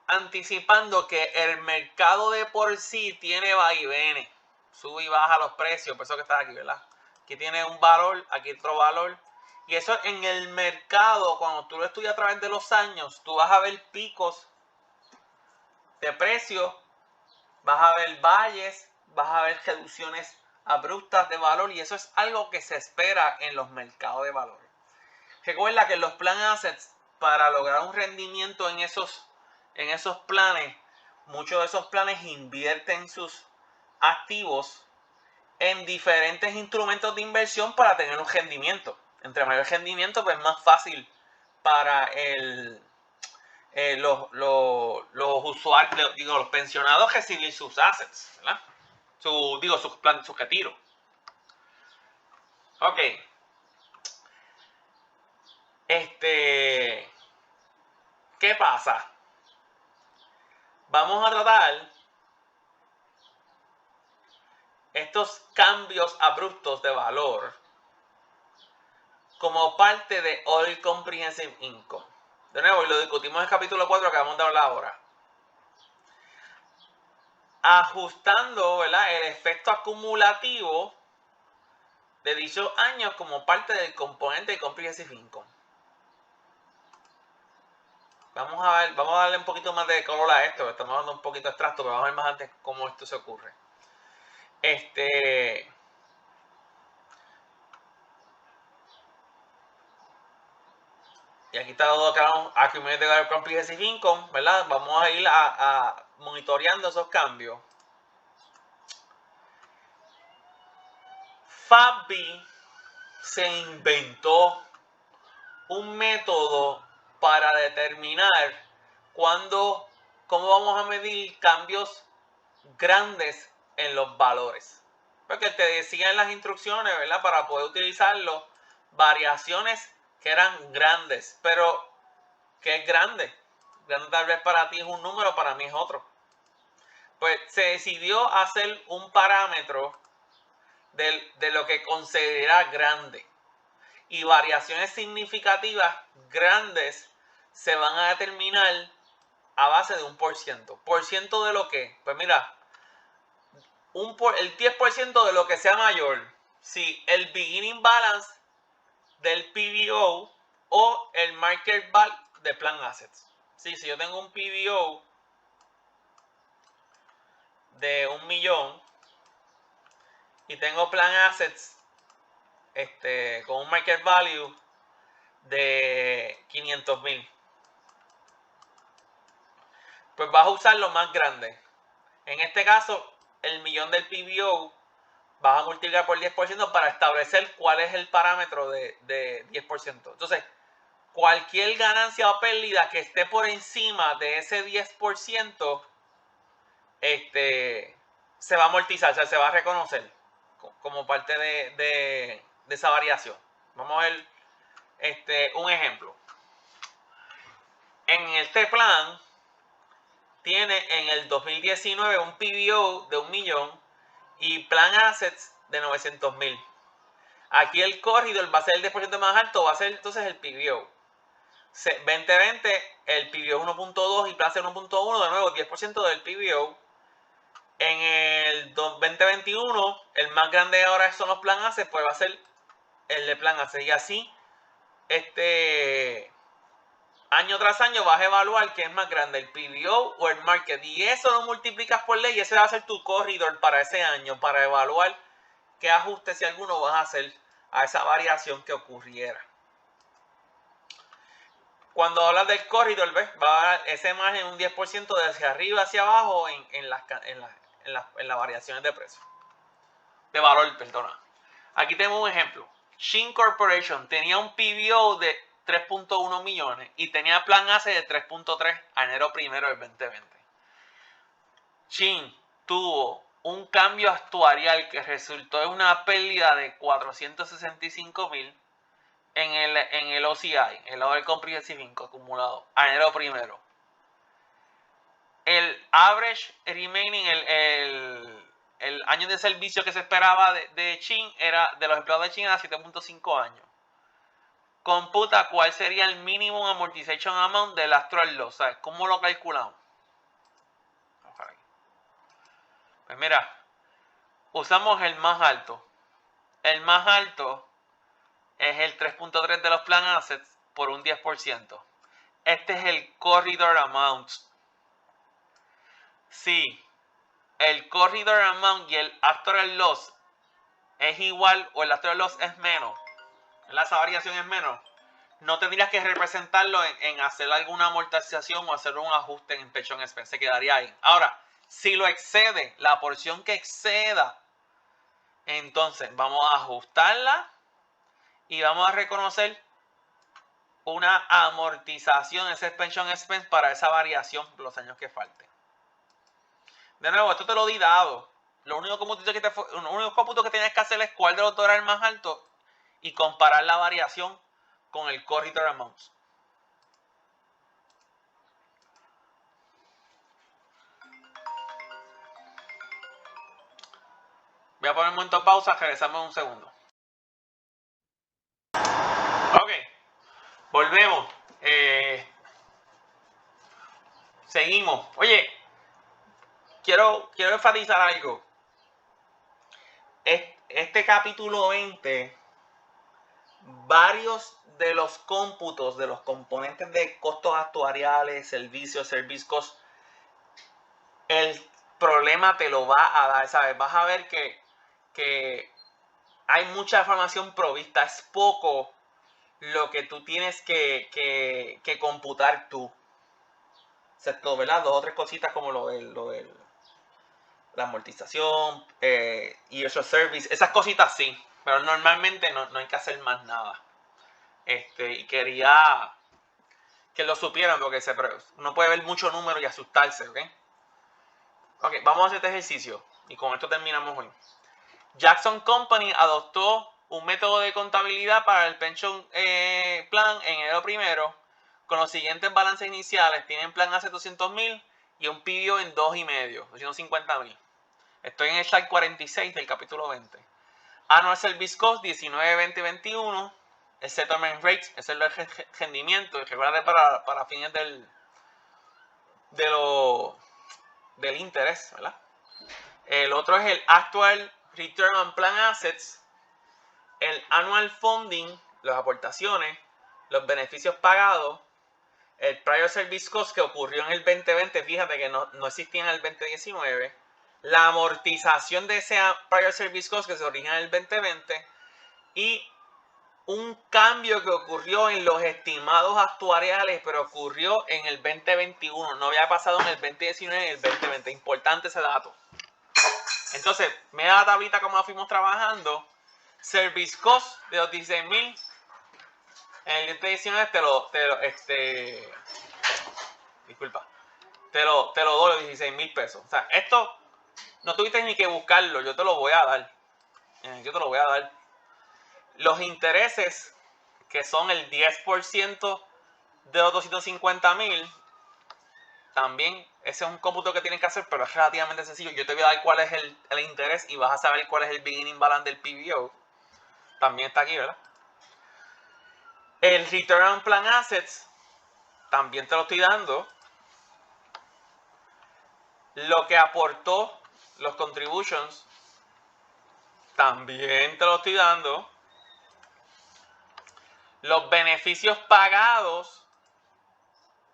anticipando que el mercado de por sí tiene vaivenes, sube y baja los precios, por eso que está aquí, ¿verdad? Aquí tiene un valor, aquí otro valor, y eso en el mercado, cuando tú lo estudias a través de los años, tú vas a ver picos de precios, vas a ver valles, vas a ver reducciones abruptas de valor, y eso es algo que se espera en los mercados de valores. Recuerda que los plan assets, para lograr un rendimiento en esos planes, muchos de esos planes invierten sus activos en diferentes instrumentos de inversión para tener un rendimiento. Entre mayor rendimiento, pues más fácil para los usuarios, los pensionados recibir sus assets, ¿verdad? Sus retiros. Ok. ¿Qué pasa? Vamos a tratar estos cambios abruptos de valor como parte de All Comprehensive Income. De nuevo, y lo discutimos en el capítulo 4 que acabamos de hablar ahora. Ajustando, ¿verdad?, el efecto acumulativo de dichos años como parte del componente de Comprehensive Income. Vamos a darle un poquito más de color a esto. Estamos dando un poquito abstracto, pero vamos a ver más antes cómo esto se ocurre. Y aquí está todo acá, Accumulated Comprehensive Income, ¿verdad? Vamos a ir a monitoreando esos cambios. FABI se inventó un método para determinar cómo vamos a medir cambios grandes en los valores. Porque te decía en las instrucciones, ¿verdad?, para poder utilizarlo, variaciones que eran grandes. Pero, ¿qué es grande? Grande tal vez para ti es un número, para mí es otro. Pues se decidió hacer un parámetro de lo que considera grande. Y variaciones significativas grandes se van a determinar a base de un %. ¿Por ciento de lo que? Pues mira, el 10% de lo que sea mayor. Si el beginning balance del PBO o el market value de plan assets. Sí, si yo tengo un PBO de 1 millón y tengo plan assets con un market value de 500,000, pues vas a usar lo más grande. En este caso, el millón del PBO vas a multiplicar por 10% para establecer cuál es el parámetro de 10%. Entonces, cualquier ganancia o pérdida que esté por encima de ese 10%, se va a amortizar, o sea, se va a reconocer como parte de esa variación. Vamos a ver un ejemplo. En este plan tiene en el 2019 un PBO de 1 millón y plan assets de 900,000. Aquí el corridor va a ser el 10% más alto, va a ser entonces el PBO. 2020 el PBO es 1.2 y plan assets 1.1, de nuevo 10% del PBO. En el 2021 el más grande ahora son los plan assets, pues va a ser el de plan assets. Y así año tras año vas a evaluar qué es más grande, el PBO o el market. Y eso lo multiplicas por ley y ese va a ser tu corridor para ese año, para evaluar qué ajustes, si alguno, vas a hacer a esa variación que ocurriera. Cuando hablas del corridor, ¿ves? Va a dar ese margen un 10% de hacia arriba hacia abajo en las variaciones de precio. De valor, perdona. Aquí tenemos un ejemplo. Shin Corporation tenía un PBO de 3.1 millones y tenía plan ACE de 3.3 a enero 1 del 2020. Shin tuvo un cambio actuarial que resultó en una pérdida de 465,000 en el OCI, el Other Comprehensive Income acumulado, a enero 1. El average remaining, el año de servicio que se esperaba de Chin era, de los empleados de Chin, era 7.5 años. Computa cuál sería el minimum amortization amount del actual loss. ¿Sabes cómo lo calculamos? Pues mira, usamos el más alto. El más alto es el 3.3 de los plan assets por un 10%. Este es el corridor amount. Si el corridor amount y el actual loss es igual o el actual loss es menos, esa variación es menos, no tendrías que representarlo en hacer alguna amortización o hacer un ajuste en pension expense, se quedaría ahí. Ahora, si lo excede, la porción que exceda, entonces vamos a ajustarla y vamos a reconocer una amortización de ese pension expense para esa variación por los años que falten. De nuevo, esto te lo di dado. Lo único cómputo que tienes que hacer es cuál de los dos era el más alto y comparar la variación con el corridor amount. a poner un momento de pausa, regresamos en un segundo. Ok, volvemos. Seguimos. Oye, quiero enfatizar algo. Este capítulo 20, varios de los cómputos de los componentes de costos actuariales, servicios, service cost, el problema te lo va a dar, ¿sabes? Vas a ver que hay mucha información provista, es poco lo que tú tienes que computar tú. Excepto, ¿verdad? 2 o 3 cositas como lo de la amortización y esos service, esas cositas sí, pero normalmente no hay que hacer más nada. Y quería que lo supieran porque uno puede ver mucho número y asustarse, ¿ok? Ok, vamos a hacer este ejercicio y con esto terminamos hoy. Jackson Company adoptó un método de contabilidad para el pension plan en enero primero con los siguientes balances iniciales. Tienen plan hace 200,000 y un PBO en 2,5, 250,000. Estoy en el slide 46 del capítulo 20. Annual Service Cost 19, 20, 21. El Settlement Rates es el rendimiento. Y recuerda para fines del interés, ¿verdad? El otro es el Actual Return on Plan Assets. El Annual Funding, las aportaciones, los beneficios pagados. El Prior Service Cost que ocurrió en el 2020, fíjate que no existía en el 2019. La amortización de ese Prior Service Cost que se origina en el 2020 y un cambio que ocurrió en los estimados actuariales, pero ocurrió en el 2021, no había pasado en el 2019 y el 2020. Importante ese dato. Entonces, mira la tablita como la fuimos trabajando. Service Cost de los 16,000 en el 2019 te lo doy los 16,000 pesos. O sea, esto no tuviste ni que buscarlo, yo te lo voy a dar. Los intereses, que son el 10% de los 250,000, también ese es un cómputo que tienen que hacer, pero es relativamente sencillo. Yo te voy a dar cuál es el interés y vas a saber cuál es el beginning balance del PBO. También está aquí, ¿verdad? El Return on Plan Assets, también te lo estoy dando. Lo que aportó los contributions, también te lo estoy dando. Los beneficios pagados,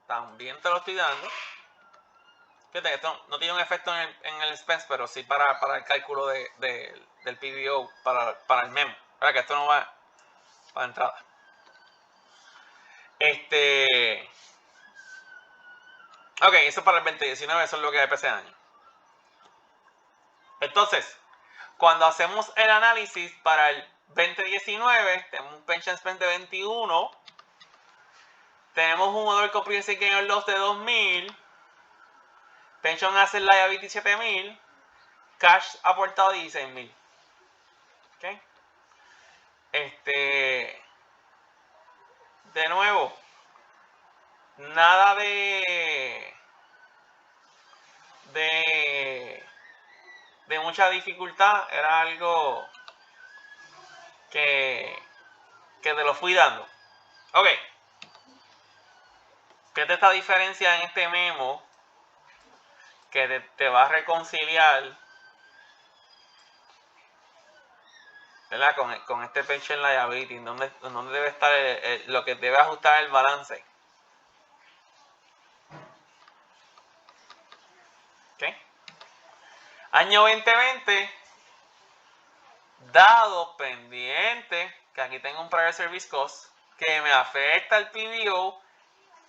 también te lo estoy dando. Fíjate que esto no tiene un efecto en el expense, pero sí para el cálculo del PBO, para el memo. Para que esto no va para entrada. Ok, eso para el 2019, eso es lo que hay para ese año. Entonces, cuando hacemos el análisis para el 2019, tenemos un pension expense de 21, tenemos un Other Comprehensive Gain or Loss de 2,000, pension asset liability 7,000, cash aportado 16,000. ¿Ok? De nuevo, nada de mucha dificultad, era algo que te lo fui dando. Ok. Fíjate esta diferencia en este memo que te va a reconciliar, ¿verdad? Con este pension liability, donde debe estar lo que debe ajustar el balance. ¿Okay? Año 2020, dados pendientes, que aquí tengo un Prior Service Cost, que me afecta el PBO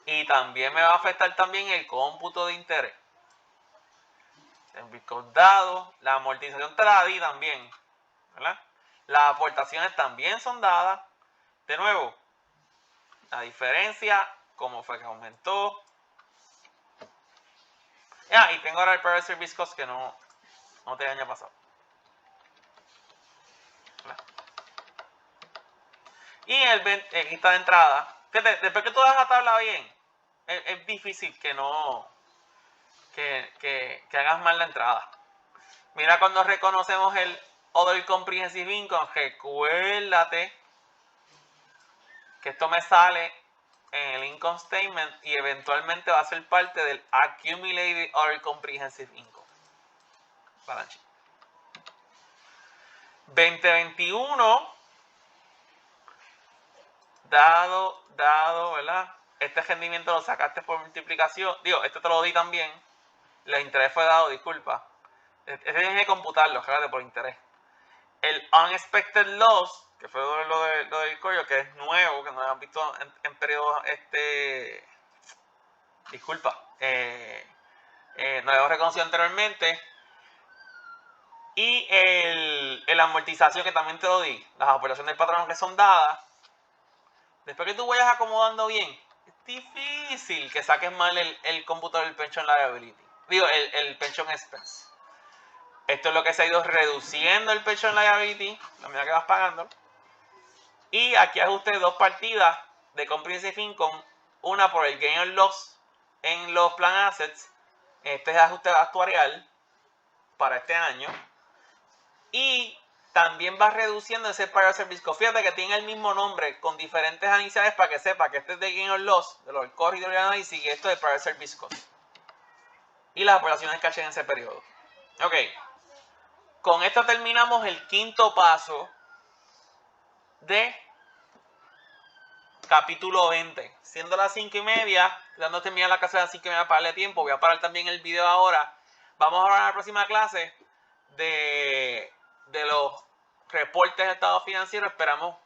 y también me va a afectar también el cómputo de interés. Service Cost dado, la amortización te la di también, ¿verdad? Las aportaciones también son dadas. De nuevo, la diferencia, cómo fue que aumentó. Y tengo ahora el Prior Service Cost que no te haya pasado. ¿Verdad? Y el lista de entrada. Fíjate, después que tú das la tabla bien, es difícil que hagas mal la entrada. Mira cuando reconocemos el Other Comprehensive Income, recuérdate que esto me sale en el Income Statement y eventualmente va a ser parte del Accumulated Other Comprehensive Income. Balance sheet. 2021, dado, ¿verdad? Este rendimiento lo sacaste por multiplicación. Digo, este te lo di también. El interés fue dado, disculpa. Este tienes que computarlo, fíjate, por interés. El Unexpected Loss, que fue lo del COYO, que es nuevo, que no lo han visto en periodos, disculpa, no lo hemos reconocido anteriormente. Y el amortización, que también te lo di, las operaciones del patrón que son dadas. Después que tú vayas acomodando bien, es difícil que saques mal el cómputo del pension liability. Digo, el pension expense. Esto es lo que se ha ido reduciendo el pension liability, la medida que vas pagando. Y aquí ajusté dos partidas de comprehensive income. Una por el gain or loss en los plan assets. Este es el ajuste actuarial para este año. Y también va reduciendo ese prior service cost. Fíjate que tiene el mismo nombre con diferentes anisades para que sepa que este es de gain or loss, de los corridor y análisis, y esto es de prior service cost. Y las operaciones cash en ese periodo. Ok. Con esto terminamos el quinto paso de capítulo 20. Siendo las 5:30, dando terminar la clase a las 5:30 para darle tiempo. Voy a parar también el video ahora. Vamos a hablar en la próxima clase de los reportes de estado financiero. Esperamos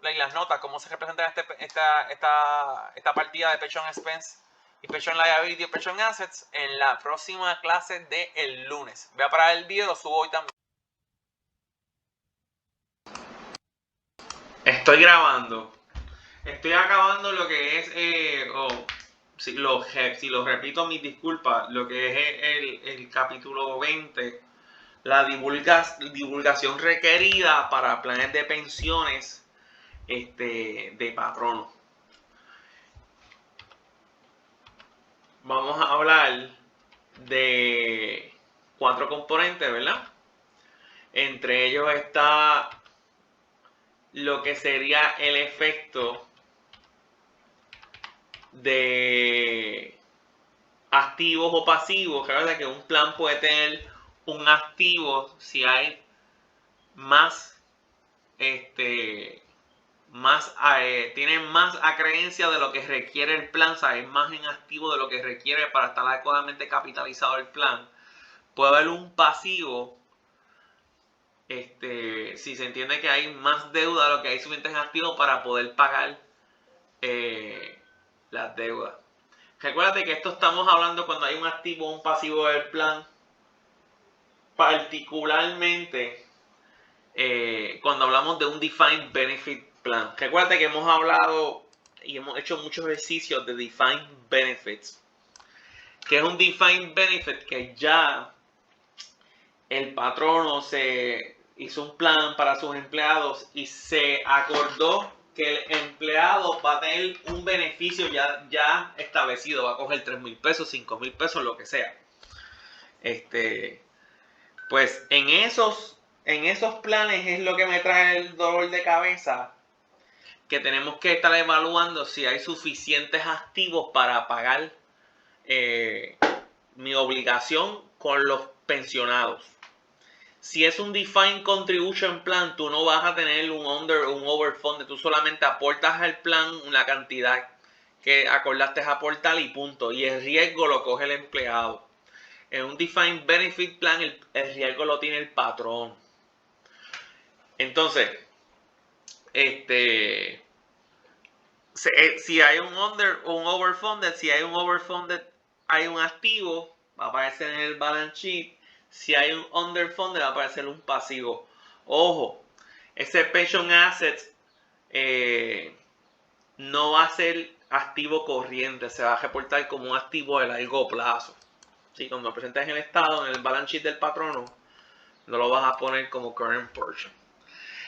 las notas, cómo se representa esta partida de pension expense y pension liability y pension assets en la próxima clase del lunes. Voy a parar el video, lo subo hoy también. Estoy grabando. Estoy acabando lo que es, si lo repito, mis disculpas, lo que es el capítulo 20, la divulgación requerida para planes de pensiones de patrono. Vamos a hablar de 4 componentes, ¿verdad? Entre ellos está lo que sería el efecto de activos o pasivos. Recuerda que un plan puede tener un activo si hay tiene más acreencia de lo que requiere el plan, o sea, es más en activo de lo que requiere para estar adecuadamente capitalizado el plan. Puede haber un pasivo, si se entiende que hay más deuda de lo que hay suficientes activos para poder pagar las deudas. Recuérdate que esto estamos hablando cuando hay un activo o un pasivo del plan, particularmente cuando hablamos de un Defined Benefit Plan. Recuérdate que hemos hablado y hemos hecho muchos ejercicios de Defined Benefits. Que es un Defined Benefit que ya el patrono se hizo un plan para sus empleados y se acordó que el empleado va a tener un beneficio ya establecido. Va a coger 3,000 pesos, 5,000 pesos, lo que sea. Pues en esos planes es lo que me trae el dolor de cabeza, que tenemos que estar evaluando si hay suficientes activos para pagar mi obligación con los pensionados. Si es un Defined Contribution Plan, tú no vas a tener un overfund, tú solamente aportas al plan una cantidad que acordaste aportar y punto. Y el riesgo lo coge el empleado. En un Defined Benefit Plan el riesgo lo tiene el patrón. Entonces, si hay un overfunded, si hay un overfunded, hay un activo, va a aparecer en el balance sheet. Si hay un underfunded, va a aparecer un pasivo. Ojo, ese pension asset no va a ser activo corriente, se va a reportar como un activo de largo plazo. ¿Sí? Cuando lo presentes en el estado, en el balance sheet del patrono, no lo vas a poner como current portion.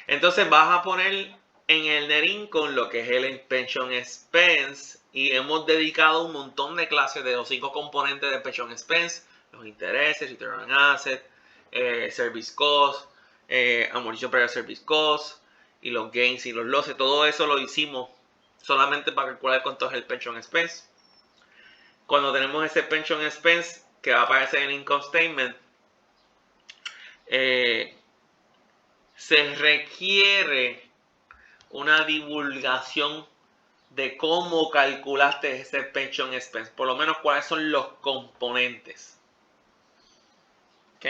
Entonces vas a poner en el net income lo que es el pension expense, y hemos dedicado un montón de clases de los 5 componentes de pension expense: los intereses, return on asset, service cost, amortization prior service cost y los gains y los losses, todo eso lo hicimos solamente para calcular cuánto es el pension expense. Cuando tenemos ese pension expense que va a aparecer en el income statement, se requiere una divulgación de cómo calculaste ese pension expense, por lo menos cuáles son los componentes. ¿Ok?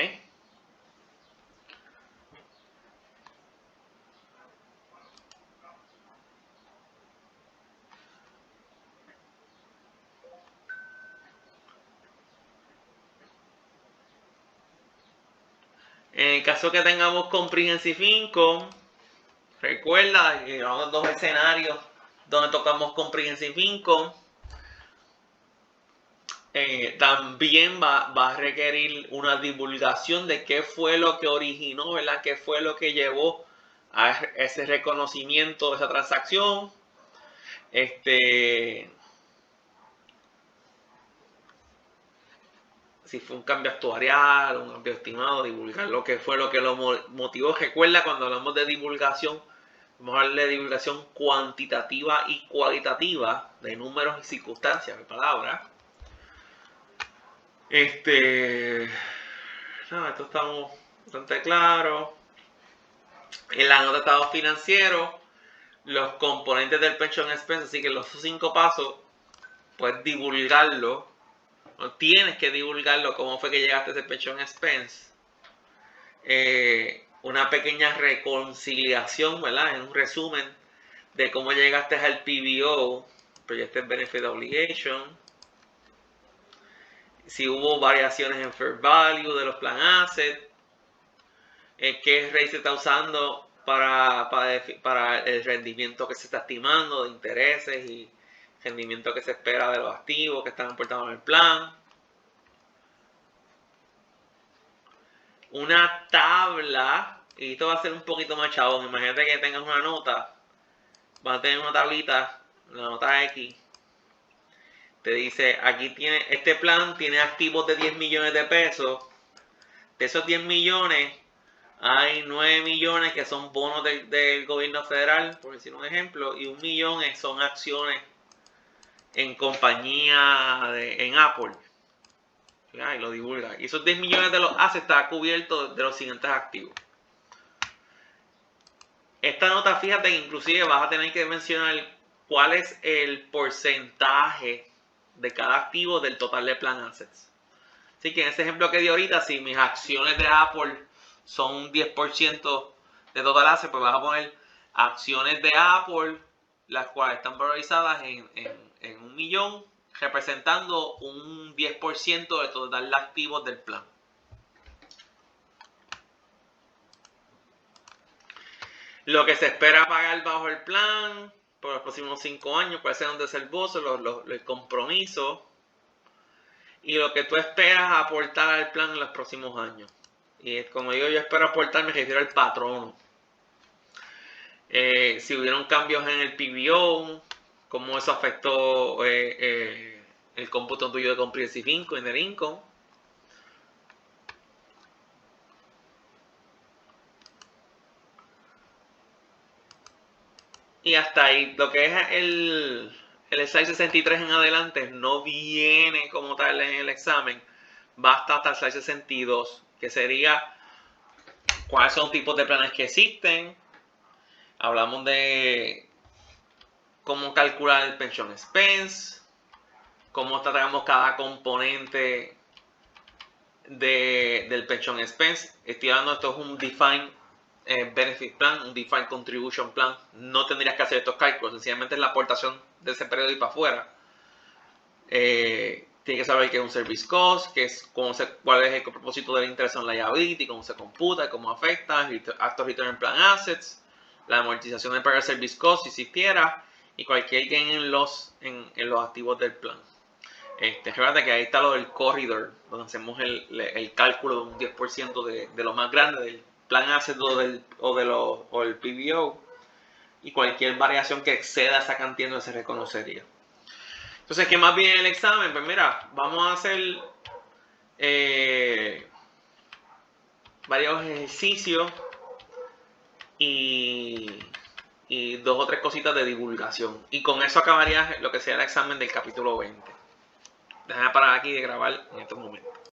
En el caso que tengamos comprehensive income, recuerda que llevamos dos escenarios donde tocamos comprehensive income. También va a requerir una divulgación de qué fue lo que originó, ¿verdad? Qué fue lo que llevó a ese reconocimiento de esa transacción. Si fue un cambio actuarial, un cambio estimado, divulgar lo que fue lo que lo motivó. Recuerda, cuando hablamos de divulgación, vamos a hablar de divulgación cuantitativa y cualitativa, de números y circunstancias, de palabras. No, esto estamos bastante claros. En la nota de estado financiero, los componentes del pension expense, así que los 5 pasos, puedes divulgarlo. No tienes que divulgarlo, cómo fue que llegaste a ese pension expense. Una pequeña reconciliación, ¿verdad? En un resumen de cómo llegaste al PBO, Projected Benefit Obligation. Si hubo variaciones en fair value de los plan assets, qué rate se está usando para el rendimiento que se está estimando de intereses y rendimiento que se espera de los activos que están aportados en el plan. Una tabla, y esto va a ser un poquito más chabón. Imagínate que tengas una nota, vas a tener una tablita, la nota X. Te dice, aquí tiene, este plan tiene activos de 10 millones de pesos. De esos 10 millones, hay 9 millones que son bonos del gobierno federal, por decir un ejemplo, y 1 millón son acciones en compañía, en Apple. Y lo divulga. Y esos 10 millones de los assets está cubierto de los siguientes activos. Esta nota, fíjate que inclusive vas a tener que mencionar cuál es el porcentaje de cada activo del total de plan assets. Así que en ese ejemplo que di ahorita, si mis acciones de Apple son un 10% de total assets, pues vas a poner acciones de Apple, las cuales están valorizadas en 1 millón, representando un 10% de total de activos del plan. Lo que se espera pagar bajo el plan por los próximos 5 años, cuál será un desembolso, el compromiso y lo que tú esperas aportar al plan en los próximos años. Y como digo, yo espero aportar, me refiero al patrono. Si hubieron cambios en el PBO, cómo eso afectó el cómputo tuyo de comprehensive income, en el income. Y hasta ahí, lo que es el slide 63 en adelante no viene como tal en el examen. Basta hasta el slide 62, que sería cuáles son los tipos de planes que existen. Hablamos de cómo calcular el pension expense, cómo tratamos cada componente del pension expense. Estoy hablando, esto es un defined benefit plan, un defined contribution plan. No tendrías que hacer estos cálculos, sencillamente es la aportación de ese periodo y para afuera. Tienes que saber qué es un service cost, cuál es el propósito del interest on liability, cómo se computa, cómo afecta, actos return plan assets, la amortización de prior service cost si existiera, y cualquier gain en los activos del plan. Recuerda que ahí está lo del corridor, donde hacemos el cálculo de un 10% de lo más grande del plan asset o el PBO, y cualquier variación que exceda esa cantidad no se reconocería. Entonces, ¿qué más viene en el examen? Pues mira, vamos a hacer varios ejercicios y 2 o 3 cositas de divulgación. Y con eso acabaría lo que sea el examen del capítulo 20. Déjame parar aquí de grabar en estos momentos.